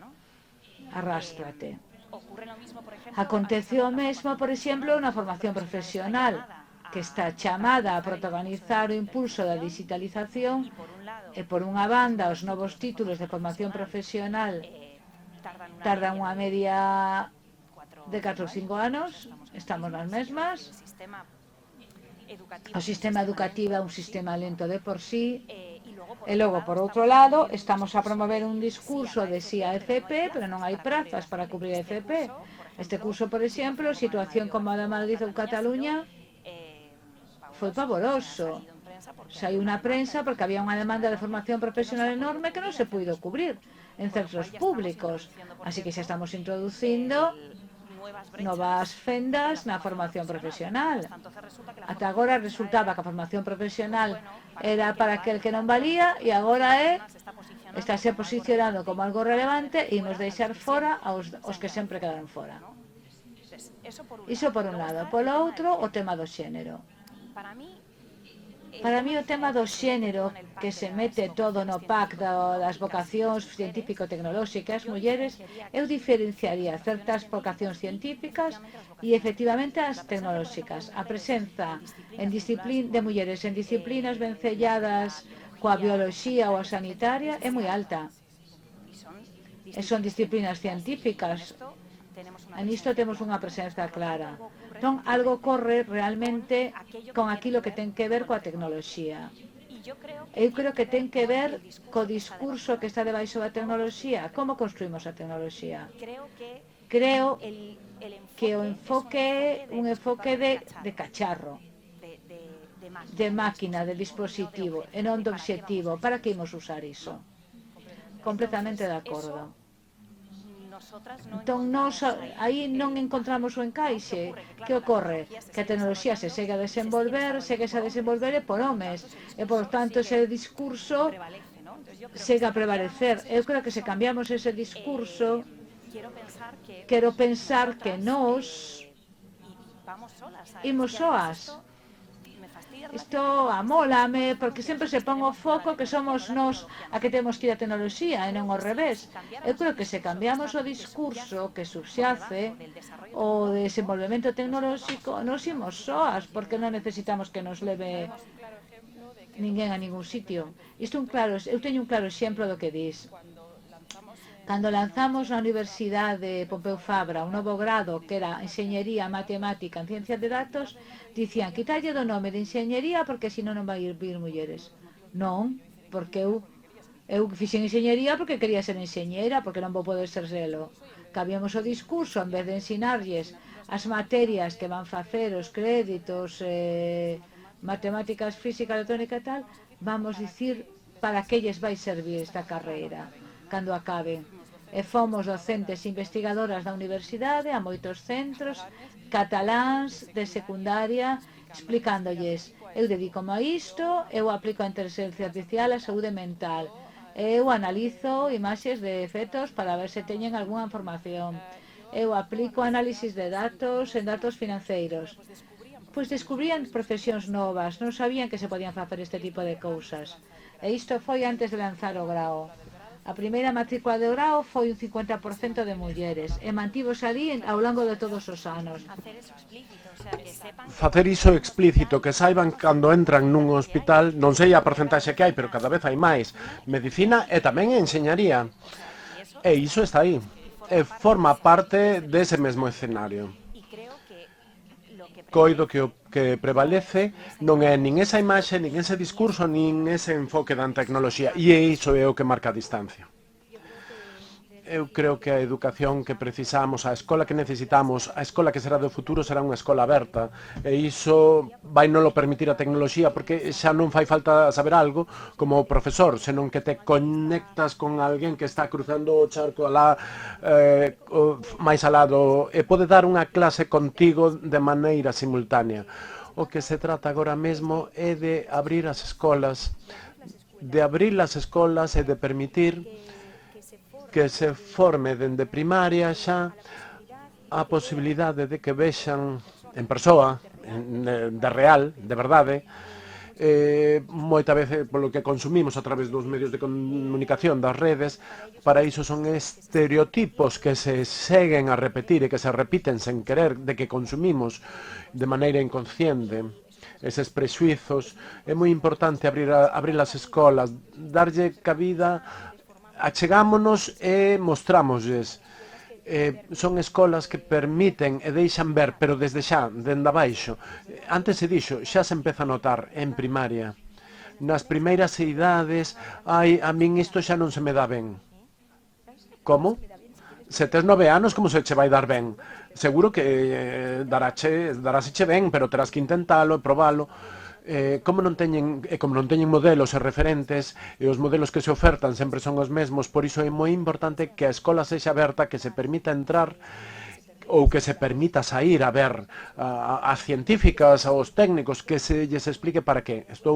arrástrate. Acontece o mesmo, por exemplo, na formación profesional, que está chamada a protagonizar o impulso da digitalización e, por unha banda, os novos títulos de formación profesional tardan unha media de 4 ou 5 anos, estamos nas mesmas. O sistema educativo é un sistema lento de por sí. E logo, por outro lado, estamos a promover un discurso de sí a FP, pero non hai prazas para cubrir a FP. Este curso, por exemplo, situación como a de Madrid ou Cataluña, foi pavoroso. Saiu na prensa porque había unha demanda de formación profesional enorme que non se puido cubrir en centros públicos. Así que xa estamos introducindo novas fendas na formación profesional. Ata agora resultaba que a formación profesional era para aquel que non valía e agora estáse posicionando como algo relevante e imos deixar fora aos que sempre quedaron fora. Iso por un lado. Polo outro, o tema do xénero. Para mí o tema do xénero que se mete todo no pack das vocacións científico-tecnolóxicas mulleres, eu diferenciaría certas vocacións científicas e efectivamente as tecnolóxicas. A presenza de mulleres en disciplinas vencelladas coa bioloxía ou a sanitaria é moi alta. E son disciplinas científicas. E nisto temos unha presenza clara. Entón, algo corre realmente con aquilo que ten que ver coa tecnoloxía. Eu creo que ten que ver co discurso que está debaixo da tecnoloxía. Como construímos a tecnoloxía? Creo que o enfoque é un enfoque de cacharro, de máquina, de dispositivo, e non do obxectivo. Para que imos usar iso? Completamente de acordo. Entón, nós aí non encontramos o encaixe. Que ocorre? Que a tecnoloxía se segue a desenvolver e por homes. E, por tanto, ese discurso segue a prevalecer. Eu creo que se cambiamos ese discurso, quero pensar que nós imos soas. Isto amólame, porque sempre se pon o foco que somos nós a que temos que ir a tecnoloxía e non ao revés. Eu creo que se cambiamos o discurso que subxace o desenvolvemento tecnolóxico, nos imos soas, porque non necesitamos que nos leve ninguén a ningún sitio. Eu teño un claro exemplo do que dis. Cando lanzamos na Universidade Pompeu Fabra un novo grado que era Enxeñería Matemática en Ciencias de Datos, dicían, quitalle do nome de Enxeñería porque senón non vai vir mulleres. Non, porque eu fixen Enxeñería porque quería ser enxeñera, porque non vou poder ser selo. Cambiamos o discurso, en vez de ensinarlles as materias que van facer, os créditos, matemáticas, física, electrónica e tal, vamos dicir para que lles vai servir esta carreira cando acabe. E fomos docentes investigadoras da universidade a moitos centros cataláns de secundaria explicándolles, eu dedícome a isto, eu aplico a inteligencia artificial a saúde mental, eu analizo imaxes de efectos para ver se teñen algunha información, eu aplico análisis de datos en datos financeiros. Pois descubrían profesións novas, non sabían que se podían facer este tipo de cousas. E isto foi antes de lanzar o grao. A primeira matrícula de grao foi un 50% de mulleres e mantivose ali ao longo de todos os anos. Facer iso explícito, que saiban cando entran nun hospital, non sei a porcentaxe que hai, pero cada vez hai máis, medicina e tamén enseñaría. E iso está aí, e forma parte dese mesmo escenario. Coido que o que prevalece non é nin esa imaxe, nin ese discurso, nin ese enfoque da tecnoloxía, e iso é o que marca a distancia. Eu creo que a educación que precisamos, a escola que necesitamos, a escola que será do futuro será unha escola aberta, e iso vai non lo permitir a tecnoloxía, porque xa non fai falta saber algo como profesor, senón que te conectas con alguén que está cruzando o charco alá, máis alado, e pode dar unha clase contigo de maneira simultánea. O que se trata agora mesmo é de abrir as escolas, e de permitir que se forme dende primaria xa a posibilidade de que vexan en persoa, de real, de verdade, moita vez polo que consumimos a través dos medios de comunicación, das redes. Para iso son estereotipos que se seguen a repetir e que se repiten sen querer, de que consumimos de maneira inconsciente. Eses prexuizos, é moi importante abrir as escolas, darlle cabida, achegámonos e mostrámoslles. Son escolas que permiten e deixan ver, pero desde xa, dende abaixo. Antes se dixo, xa se empeza a notar en primaria. Nas primeiras idades, a min isto xa non se me dá ben. Como? Se tes 9 anos, como se che vai dar ben? Seguro que daráseche ben, pero terás que intentalo e probalo. Como non teñen modelos e referentes, e os modelos que se ofertan sempre son os mesmos, por iso é moi importante que a escola sexa aberta, que se permita entrar ou que se permita sair a ver as científicas, aos técnicos, que se lles explique para qué. Eso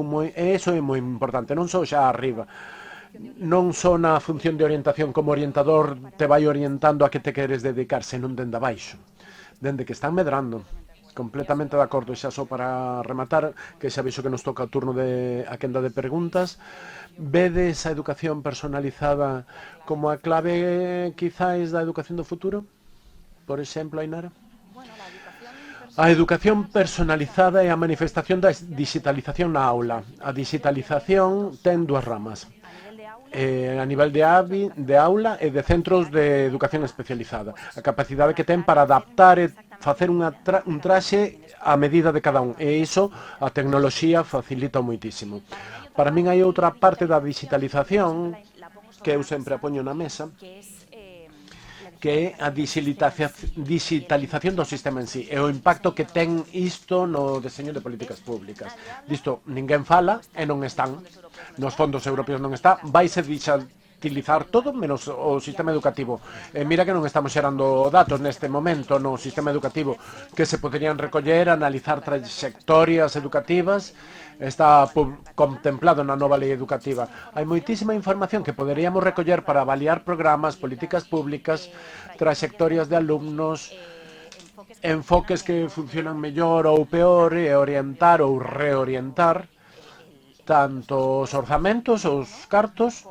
é moi importante, non só xa arriba. Non só na función de orientación como orientador te vai orientando a que te queres dedicar, senón dende abaixo, dende que están medrando. Completamente de acordo, xa só para rematar, que xa vexo que nos toca o turno de a quenda de preguntas. Vedes a educación personalizada como a clave, quizáis, da educación do futuro? Por exemplo, Ainara? A educación personalizada é a manifestación da digitalización na aula. A digitalización ten dúas ramas. A nivel de aula e de centros de educación especializada. A capacidade que ten para adaptar e facer un traxe a medida de cada un. E iso a tecnoloxía facilita moitísimo. Para min hai outra parte da digitalización que eu sempre apoño na mesa, que é a digitalización do sistema en sí e o impacto que ten isto no deseño de políticas públicas. Disto ninguén fala e non están. Nos fondos europeos non está. Vaise digitalizar todo menos o sistema educativo. Mira que non estamos xerando datos neste momento no sistema educativo que se poderían recoller, analizar trayectorias educativas. Está contemplado na nova lei educativa. Hai moitísima información que poderíamos recoller para avaliar programas, políticas públicas, trayectorias de alumnos, enfoques que funcionan mellor ou peor e orientar ou reorientar tanto os orzamentos, os cartos,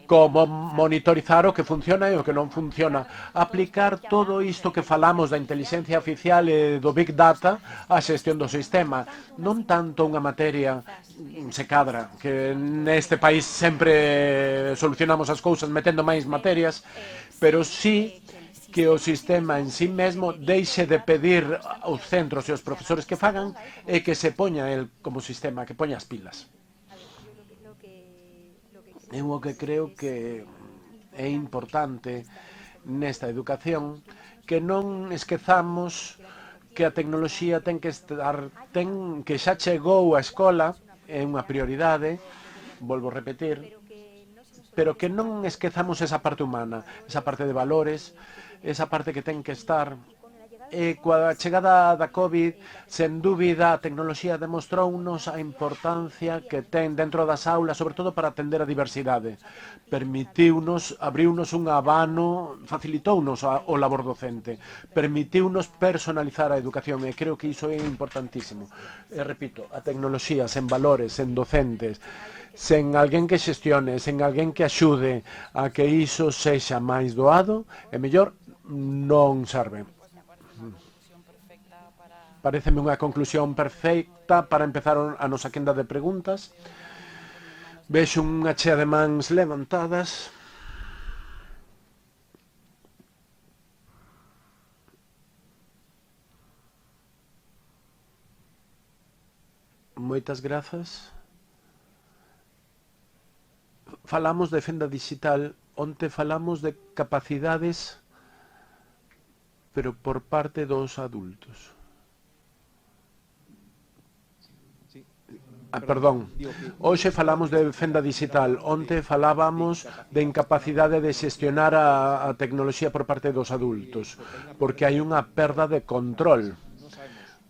como monitorizar o que funciona e o que non funciona. Aplicar todo isto que falamos da inteligencia artificial e do Big Data á xestión do sistema. Non tanto unha materia se cadra, que neste país sempre solucionamos as cousas metendo máis materias, pero sí que o sistema en sí mesmo deixe de pedir aos centros e aos profesores que fagan e que se poña el como sistema, que poña as pilas. Eu o que creo que é importante nesta educación que non esquezamos que a tecnoloxía ten que xa chegou á escola, é unha prioridade, volvo a repetir, pero que non esquezamos esa parte humana, esa parte de valores, esa parte que ten que estar. Coa chegada da COVID, sen dúbida, a tecnoloxía demostrounos a importancia que ten dentro das aulas, sobre todo para atender a diversidade. Permitiunos, abriunos un abano, facilitounos o labor docente, permitiunos personalizar a educación, e creo que iso é importantísimo. E repito, a tecnoloxía sen valores, sen docentes, sen alguén que xestione, sen alguén que axude a que iso sexa máis doado, e mellor non serve. Paréceme unha conclusión perfecta para empezar a nosa quenda de preguntas. Vexo unha chea de mans levantadas. Moitas grazas. Falamos de fenda digital, onte falamos de capacidades, pero por parte dos adultos. Perdón, hoxe falamos de fenda digital, onte falábamos de incapacidade de xestionar a tecnoloxía por parte dos adultos, porque hai unha perda de control.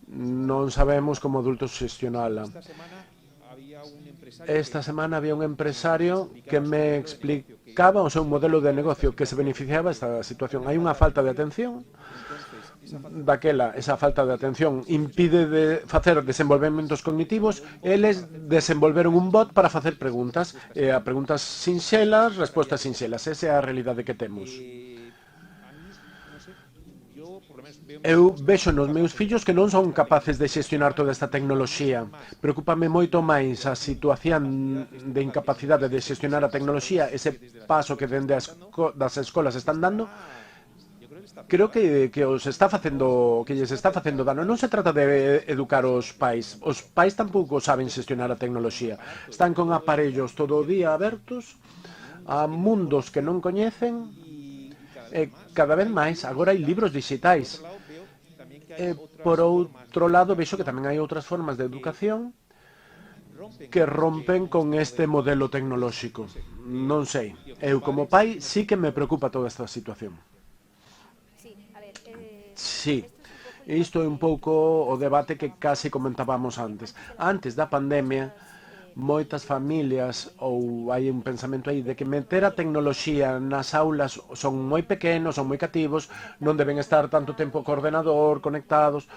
Non sabemos como adultos xestionala. Esta semana había un empresario que me explicaba o seu modelo de negocio que se beneficiaba esta situación. Hai unha falta de atención. Daquela, esa falta de atención impide de facer desenvolvementos cognitivos. Eles desenvolveron un bot para facer preguntas, a preguntas sinxelas, respostas sinxelas. Esa é a realidade que temos. Eu vexo nos meus fillos que non son capaces de xestionar toda esta tecnoloxía. Preocúpame moito máis a situación de incapacidade de xestionar a tecnoloxía, ese paso que dende das escolas están dando. Creo que os está facendo, que lles está facendo dano. Non se trata de educar os pais. Os pais tampouco saben xestionar a tecnoloxía. Están con aparellos todo o día abertos a mundos que non coñecen. Cada vez máis, agora hai libros digitais. Por outro lado, vexo que tamén hai outras formas de educación que rompen con este modelo tecnolóxico. Non sei. Eu, como pai, sí que me preocupa toda esta situación. Sí, isto é un pouco o debate que casi comentábamos antes. Antes da pandemia, moitas familias, ou hai un pensamento aí, de que meter a tecnoloxía nas aulas son moi pequenos, son moi cativos, non deben estar tanto tempo co ordenador, conectados.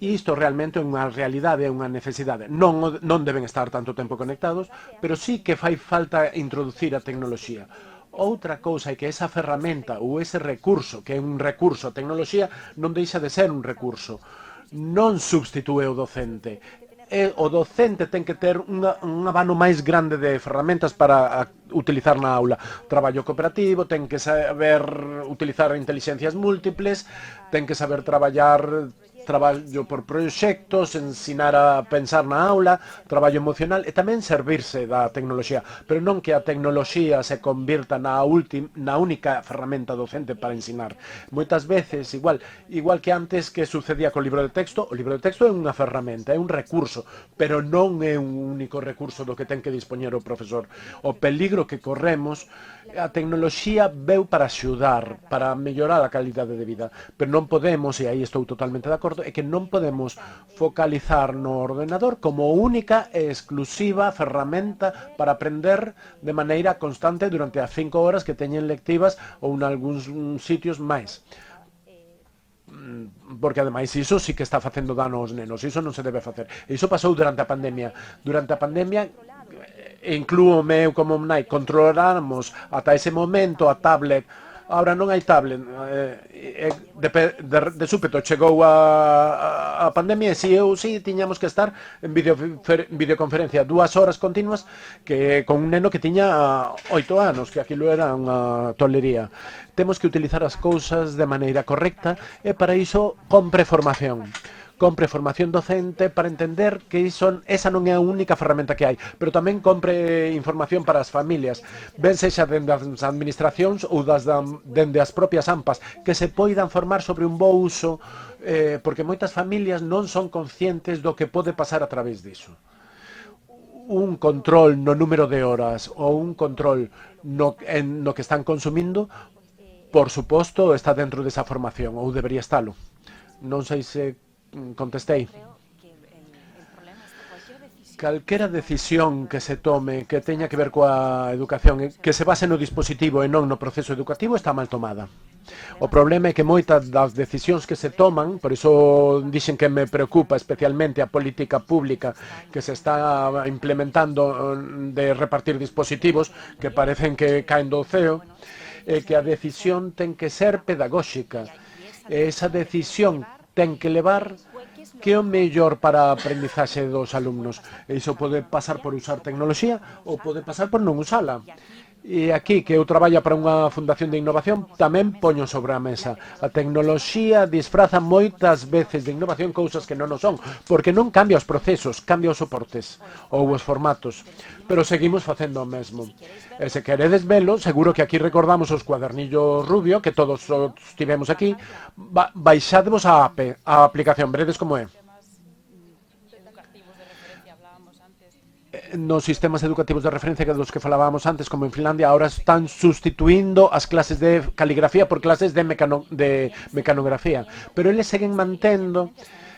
Isto realmente é unha realidade, é unha necesidade. Non deben estar tanto tempo conectados, pero sí que fai falta introducir a tecnoloxía. Outra cousa é que esa ferramenta ou ese recurso, que é un recurso, a tecnoloxía, non deixa de ser un recurso. Non substitúe o docente. O docente ten que ter un abano máis grande de ferramentas para utilizar na aula. Traballo cooperativo, ten que saber utilizar inteligencias múltiples, ten que saber traballar traballo por proxectos, ensinar a pensar na aula, traballo emocional e tamén servirse da tecnoloxía, pero non que a tecnoloxía se convirta na única ferramenta docente para ensinar. Moitas veces, igual que antes que sucedía co libro de texto, o libro de texto é unha ferramenta, é un recurso, pero non é un único recurso do que ten que dispoñer o profesor. O peligro que corremos, a tecnoloxía veu para axudar, para mellorar a calidade de vida, pero non podemos, e aí estou totalmente de acordo, é que non podemos focalizar no ordenador como única e exclusiva ferramenta para aprender de maneira constante durante as 5 horas que teñen lectivas ou en algúns sitios máis. Porque ademais iso sí que está facendo dano aos nenos, iso non se debe facer. Iso pasou durante a pandemia. Durante a pandemia, inclúome eu como nai, controláramos ata ese momento a tablet. Ahora non hai tablet, de súpeto chegou a pandemia e si tiñamos que estar en videoconferencia 2 horas continuas que con un neno que tiña 8 anos, que aquilo era unha tolería. Temos que utilizar as cousas de maneira correcta e para iso compre formación docente para entender que esa non é a única ferramenta que hai, pero tamén compre información para as familias, ben sexa dende as administracións ou dende as propias AMPAs, que se poidan formar sobre un bo uso, porque moitas familias non son conscientes do que pode pasar a través diso. Un control no número de horas ou un control no que están consumindo, por suposto, está dentro desa formación, ou debería estalo. Non sei se contestei. Calquera decisión que se tome que teña que ver coa educación, que se base no dispositivo e non no proceso educativo, está mal tomada. O problema é que moitas das decisións que se toman, por iso dixen que me preocupa especialmente a política pública que se está implementando de repartir dispositivos que parecen que caen do ceo, que a decisión ten que ser pedagóxica. Esa decisión ten que levar que é o mellor para a aprendizaxe dos alumnos. Iso pode pasar por usar tecnoloxía ou pode pasar por non usala. E aquí, que eu traballo para unha fundación de innovación, tamén poño sobre a mesa. A tecnoloxía disfraza moitas veces de innovación cousas que non o son, porque non cambia os procesos, cambia os soportes ou os formatos, pero seguimos facendo o mesmo. E se queredes velo, seguro que aquí recordamos os cuadernillos Rubio, que todos os tivemos aquí, baixadevos a aplicación, veredes como é. Nos sistemas educativos de referencia dos que falábamos antes, como en Finlandia, ahora están sustituindo as clases de caligrafía por clases de mecanografía. Pero eles seguen mantendo,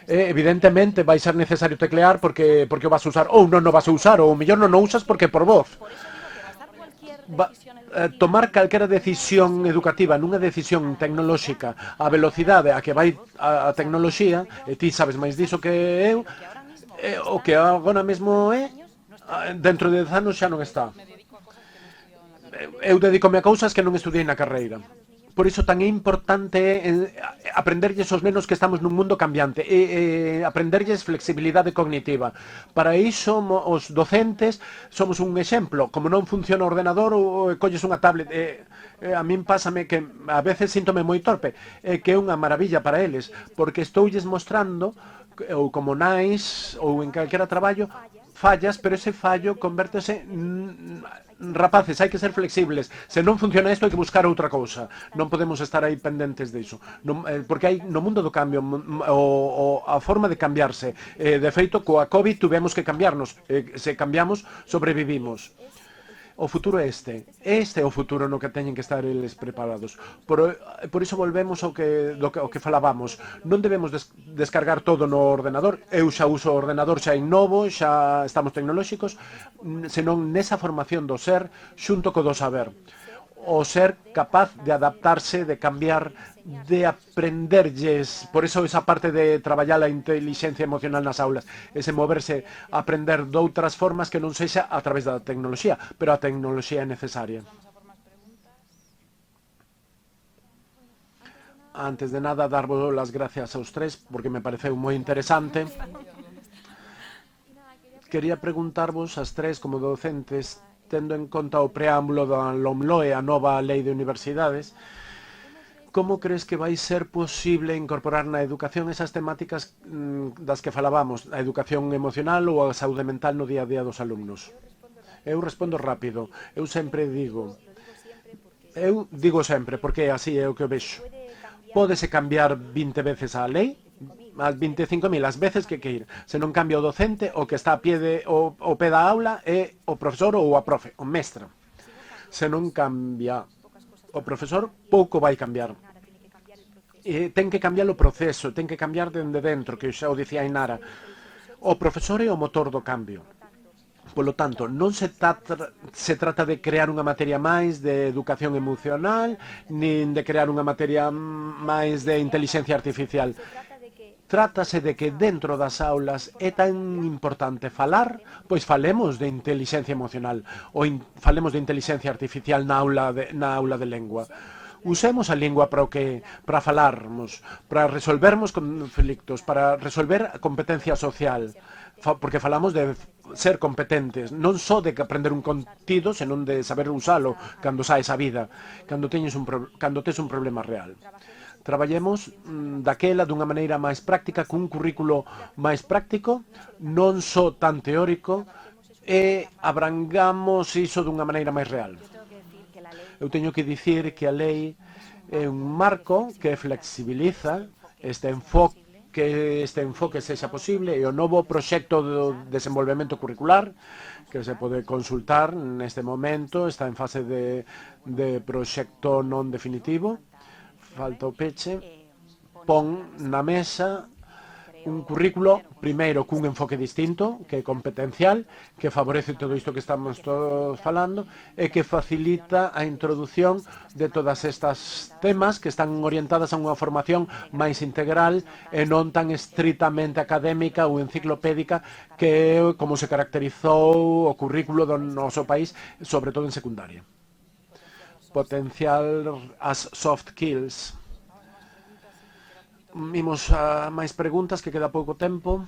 evidentemente vai ser necesario teclear porque o vas a usar, ou non o vas a usar, ou mellor non o usas porque por voz. Tomar calquera decisión educativa nunha decisión tecnolóxica a velocidade a que vai a tecnoloxía, e ti sabes máis diso que eu, o que agora mesmo é, dentro de 10 anos xa non está. Eu dedícome a cousas que non estudei na carreira. Por iso tan importante aprenderlles aos nenos que estamos nun mundo cambiante e aprenderlles flexibilidade cognitiva. Para iso os docentes somos un exemplo. Como non funciona o ordenador ou colles unha tablet, a min pásame que a veces síntome moi torpe, que é unha maravilla para eles, porque estoulles mostrando, ou como nais ou en calquera traballo, fallas, pero ese fallo convértese rapaces, hai que ser flexibles. Se non funciona isto, hai que buscar outra cousa. Non podemos estar aí pendentes diso. Porque hai no mundo do cambio a forma de cambiarse. De feito, coa COVID tuvemos que cambiarnos. Se cambiamos, sobrevivimos. O futuro é este. Este é o futuro no que teñen que estar eles preparados. Por iso volvemos ao que falábamos. Non debemos descargar todo no ordenador. Eu xa uso o ordenador xa innovo, xa estamos tecnolóxicos, senón nesa formación do ser xunto co do saber. O ser capaz de adaptarse, de cambiar, de aprenderlles. Por iso esa parte de traballar a inteligencia emocional nas aulas, ese moverse, aprender doutras formas que non sexa a través da tecnoloxía, pero a tecnoloxía é necesaria. Antes de nada, darvos as gracias aos tres, porque me pareceu moi interesante. Quería preguntarvos as tres, como docentes, tendo en conta o preámbulo da LOMLOE, a nova Lei de Universidades, como crees que vai ser posible incorporar na educación esas temáticas das que falábamos, a educación emocional ou a saúde mental no día a día dos alumnos? Eu respondo rápido. Eu digo sempre, porque así é o que eu vexo. Pódese cambiar 20 veces a lei, as 25.000 as veces que queira. Se non cambia o docente, o que está a pé o pé da aula é o profesor ou a profe, o mestra. Se non cambia o profesor, pouco vai cambiar. Ten que cambiar o proceso, ten que cambiar dende dentro, que xa o dicía Ainara. O profesor é o motor do cambio. Polo tanto, non se trata de crear unha materia máis de educación emocional, nin de crear unha materia máis de inteligencia artificial. Trátase de que dentro das aulas é tan importante falar, pois falemos de inteligencia emocional ou falemos de inteligencia artificial na aula de lengua. Usemos a lingua para falarmos, para resolvermos conflictos, para resolver a competencia social, porque falamos de ser competentes, non só de aprender un contido, senón de saber usalo cando saes a vida, cando tes un problema real. Traballemos daquela dunha maneira máis práctica, cun currículo máis práctico, non só tan teórico, e abrangamos iso dunha maneira máis real. Eu teño que dicir que a lei é un marco que flexibiliza este enfoque sexa posible e o novo proxecto do desenvolvemento curricular que se pode consultar neste momento, está en fase de proxecto non definitivo, falta o peche, pon na mesa un currículo, primeiro, cun enfoque distinto, que é competencial, que favorece todo isto que estamos todos falando, e que facilita a introdución de todas estas temas que están orientadas a unha formación máis integral e non tan estritamente académica ou enciclopédica que é como se caracterizou o currículo do noso país, sobre todo en secundaria. Potencial as soft skills. Imos a máis preguntas, que queda pouco tempo.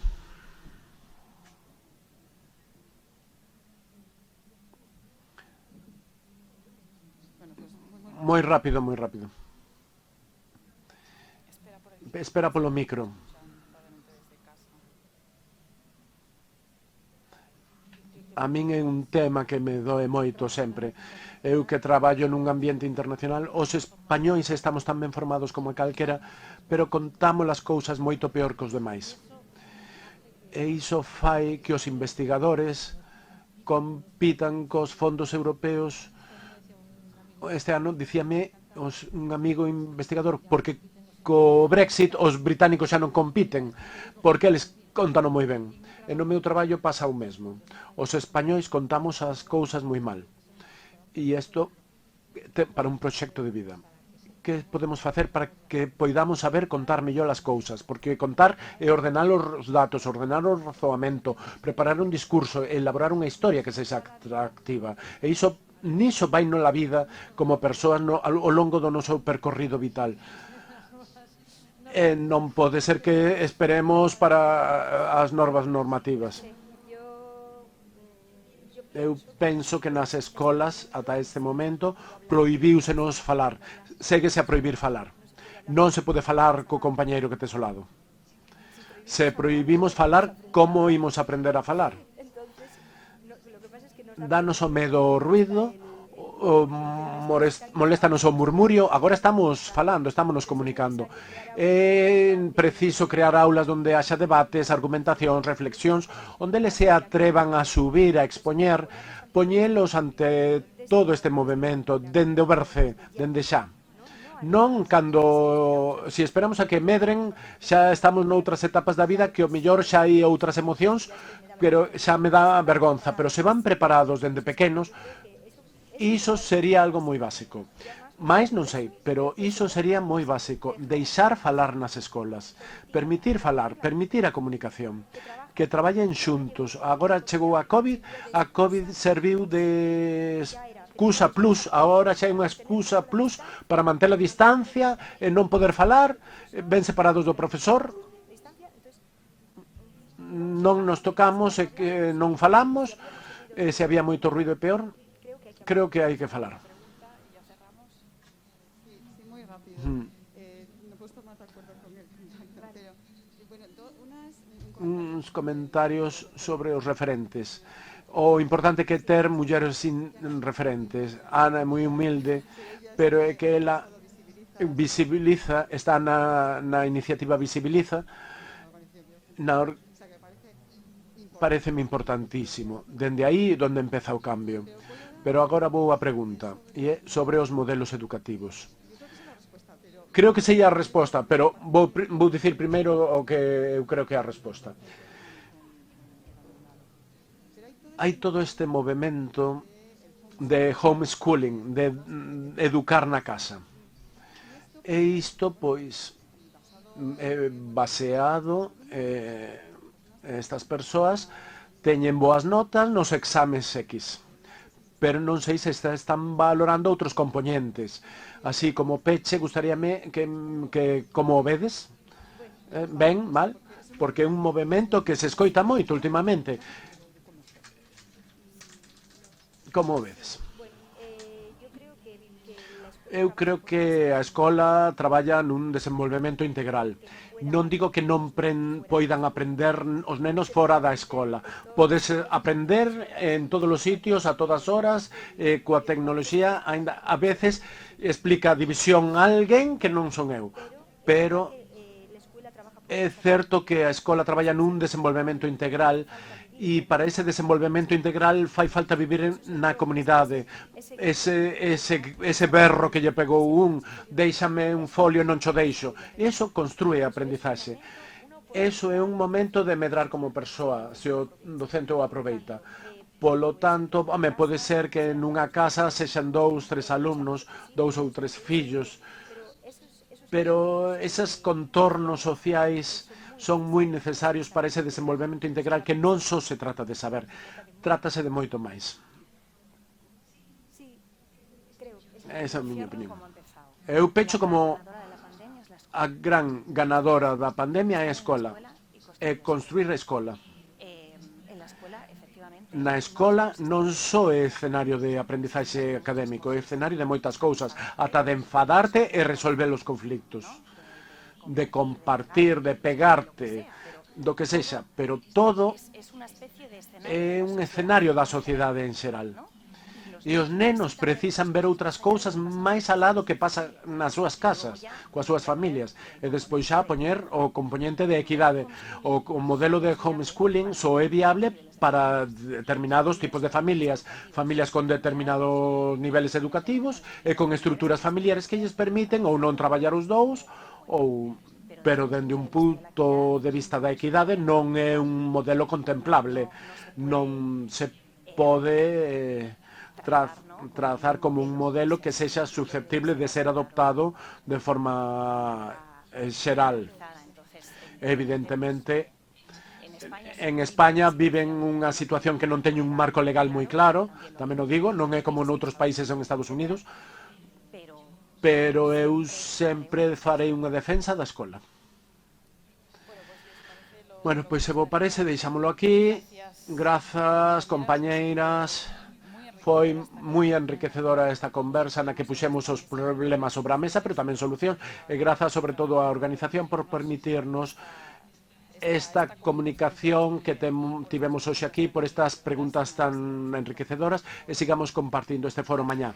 Moi rápido, moi rápido. Espera polo micro. A min é un tema que me doe moito sempre. Eu que traballo nun ambiente internacional, os españois estamos tan ben formados como calquera, pero contamos as cousas moito peor que os demais. E iso fai que os investigadores compitan cos fondos europeos. Este ano, dicíame un amigo investigador, porque co Brexit os británicos xa non compiten, porque eles contan moi ben. E no meu traballo pasa o mesmo. Os españois contamos as cousas moi mal. E isto para un proxecto de vida. Que podemos facer para que poidamos saber contar mellor as cousas? Porque contar é ordenar os datos, ordenar o razoamento, preparar un discurso, elaborar unha historia que sexa atractiva. E niso vai na vida como persoas ao longo do noso percorrido vital. E non pode ser que esperemos para as normas normativas. Eu penso que nas escolas, ata este momento, prohibiusenos falar. Séguese a prohibir falar. Non se pode falar co compañeiro que tes ao lado. Se prohibimos falar, como imos aprender a falar? Danos o medo o ruido, moléstanos o murmurio. Agora estamos falando, estamos nos comunicando. É preciso crear aulas onde haxa debates, argumentacións, reflexións, onde eles se atrevan a subir, a expoñer, poñelos ante todo este movimento, dende o berce, dende xa. Non cando, se esperamos a que medren, xa estamos noutras etapas da vida que o mellor xa hai outras emocións, pero xa me dá vergonza. Pero se van preparados dende pequenos, iso sería algo moi básico. Mais non sei, pero iso sería moi básico. Deixar falar nas escolas. Permitir falar, permitir a comunicación. Que traballen xuntos. Agora chegou a COVID serviu de excusa plus. Agora xa hai unha excusa plus para manter a distancia e non poder falar, ben separados do profesor. Non nos tocamos e que non falamos. Se había moito ruido e peor. Creo que hai que falar. uns comentarios sobre os referentes. O importante que ter mulleres sin referentes. Ana é moi humilde, pero é que ela visibiliza, está na iniciativa Visibiliza, pareceme importantísimo. Dende aí donde empeza o cambio. Pero agora vou a pregunta, e é sobre os modelos educativos. Creo que sei a resposta, pero vou dicir primeiro o que eu creo que é a resposta. Hai todo este movimento de homeschooling, de educar na casa. E isto, pois, é baseado estas persoas teñen boas notas nos exames X, pero non sei se están valorando outros componentes. Así como peche, gustaríame que como o vedes? Ben, mal? Porque é un movimento que se escoita moito últimamente. Como o vedes? Eu creo que a escola traballa nun desenvolvemento integral. Non digo que non poidan aprender os nenos fora da escola. Podes aprender en todos os sitios, a todas horas, coa tecnoloxía. A veces explica a división a alguén que non son eu. Pero é certo que a escola traballa nun desenvolvemento integral e para ese desenvolvemento integral fai falta vivir na comunidade. Ese berro que lle pegou déixame un folio e non cho deixo. Eso construe a aprendizaxe. Eso é un momento de medrar como persoa, se o docente o aproveita. Polo tanto, pode ser que nunha casa sexan 2, 3 alumnos, 2 ou 3 fillos, pero esos contornos sociais son moi necesarios para ese desenvolvemento integral que non só se trata de saber, trátase de moito máis. Esa é a miña opinión. Eu pecho como a gran ganadora da pandemia é a escola, é construir a escola. Na escola non só é escenario de aprendizaxe académico, é escenario de moitas cousas, ata de enfadarte e resolver os conflictos, de compartir, de pegarte, do que sexa, pero todo é un escenario da sociedade en xeral. E os nenos precisan ver outras cousas máis alá do que pasa nas súas casas, coas súas familias. E despois xa poñer o componente de equidade. O modelo de homeschooling só é viable para determinados tipos de familias, familias con determinados niveles educativos e con estruturas familiares que lles permiten ou non traballar os dous, pero dende un punto de vista da equidade non é un modelo contemplable. Non se pode trazar como un modelo que sexa susceptible de ser adoptado de forma xeral. Evidentemente, en España viven unha situación que non teñe un marco legal moi claro, tamén o digo, non é como noutros países en Estados Unidos, pero eu sempre farei unha defensa da escola. Bueno, pois se vos parece, deixámolo aquí. Grazas, compañeiras. Foi moi enriquecedora esta conversa na que puxemos os problemas sobre a mesa, pero tamén solucións. E grazas sobre todo á organización por permitirnos esta comunicación que tivemos hoxe aquí, por estas preguntas tan enriquecedoras, e sigamos compartindo este foro mañá.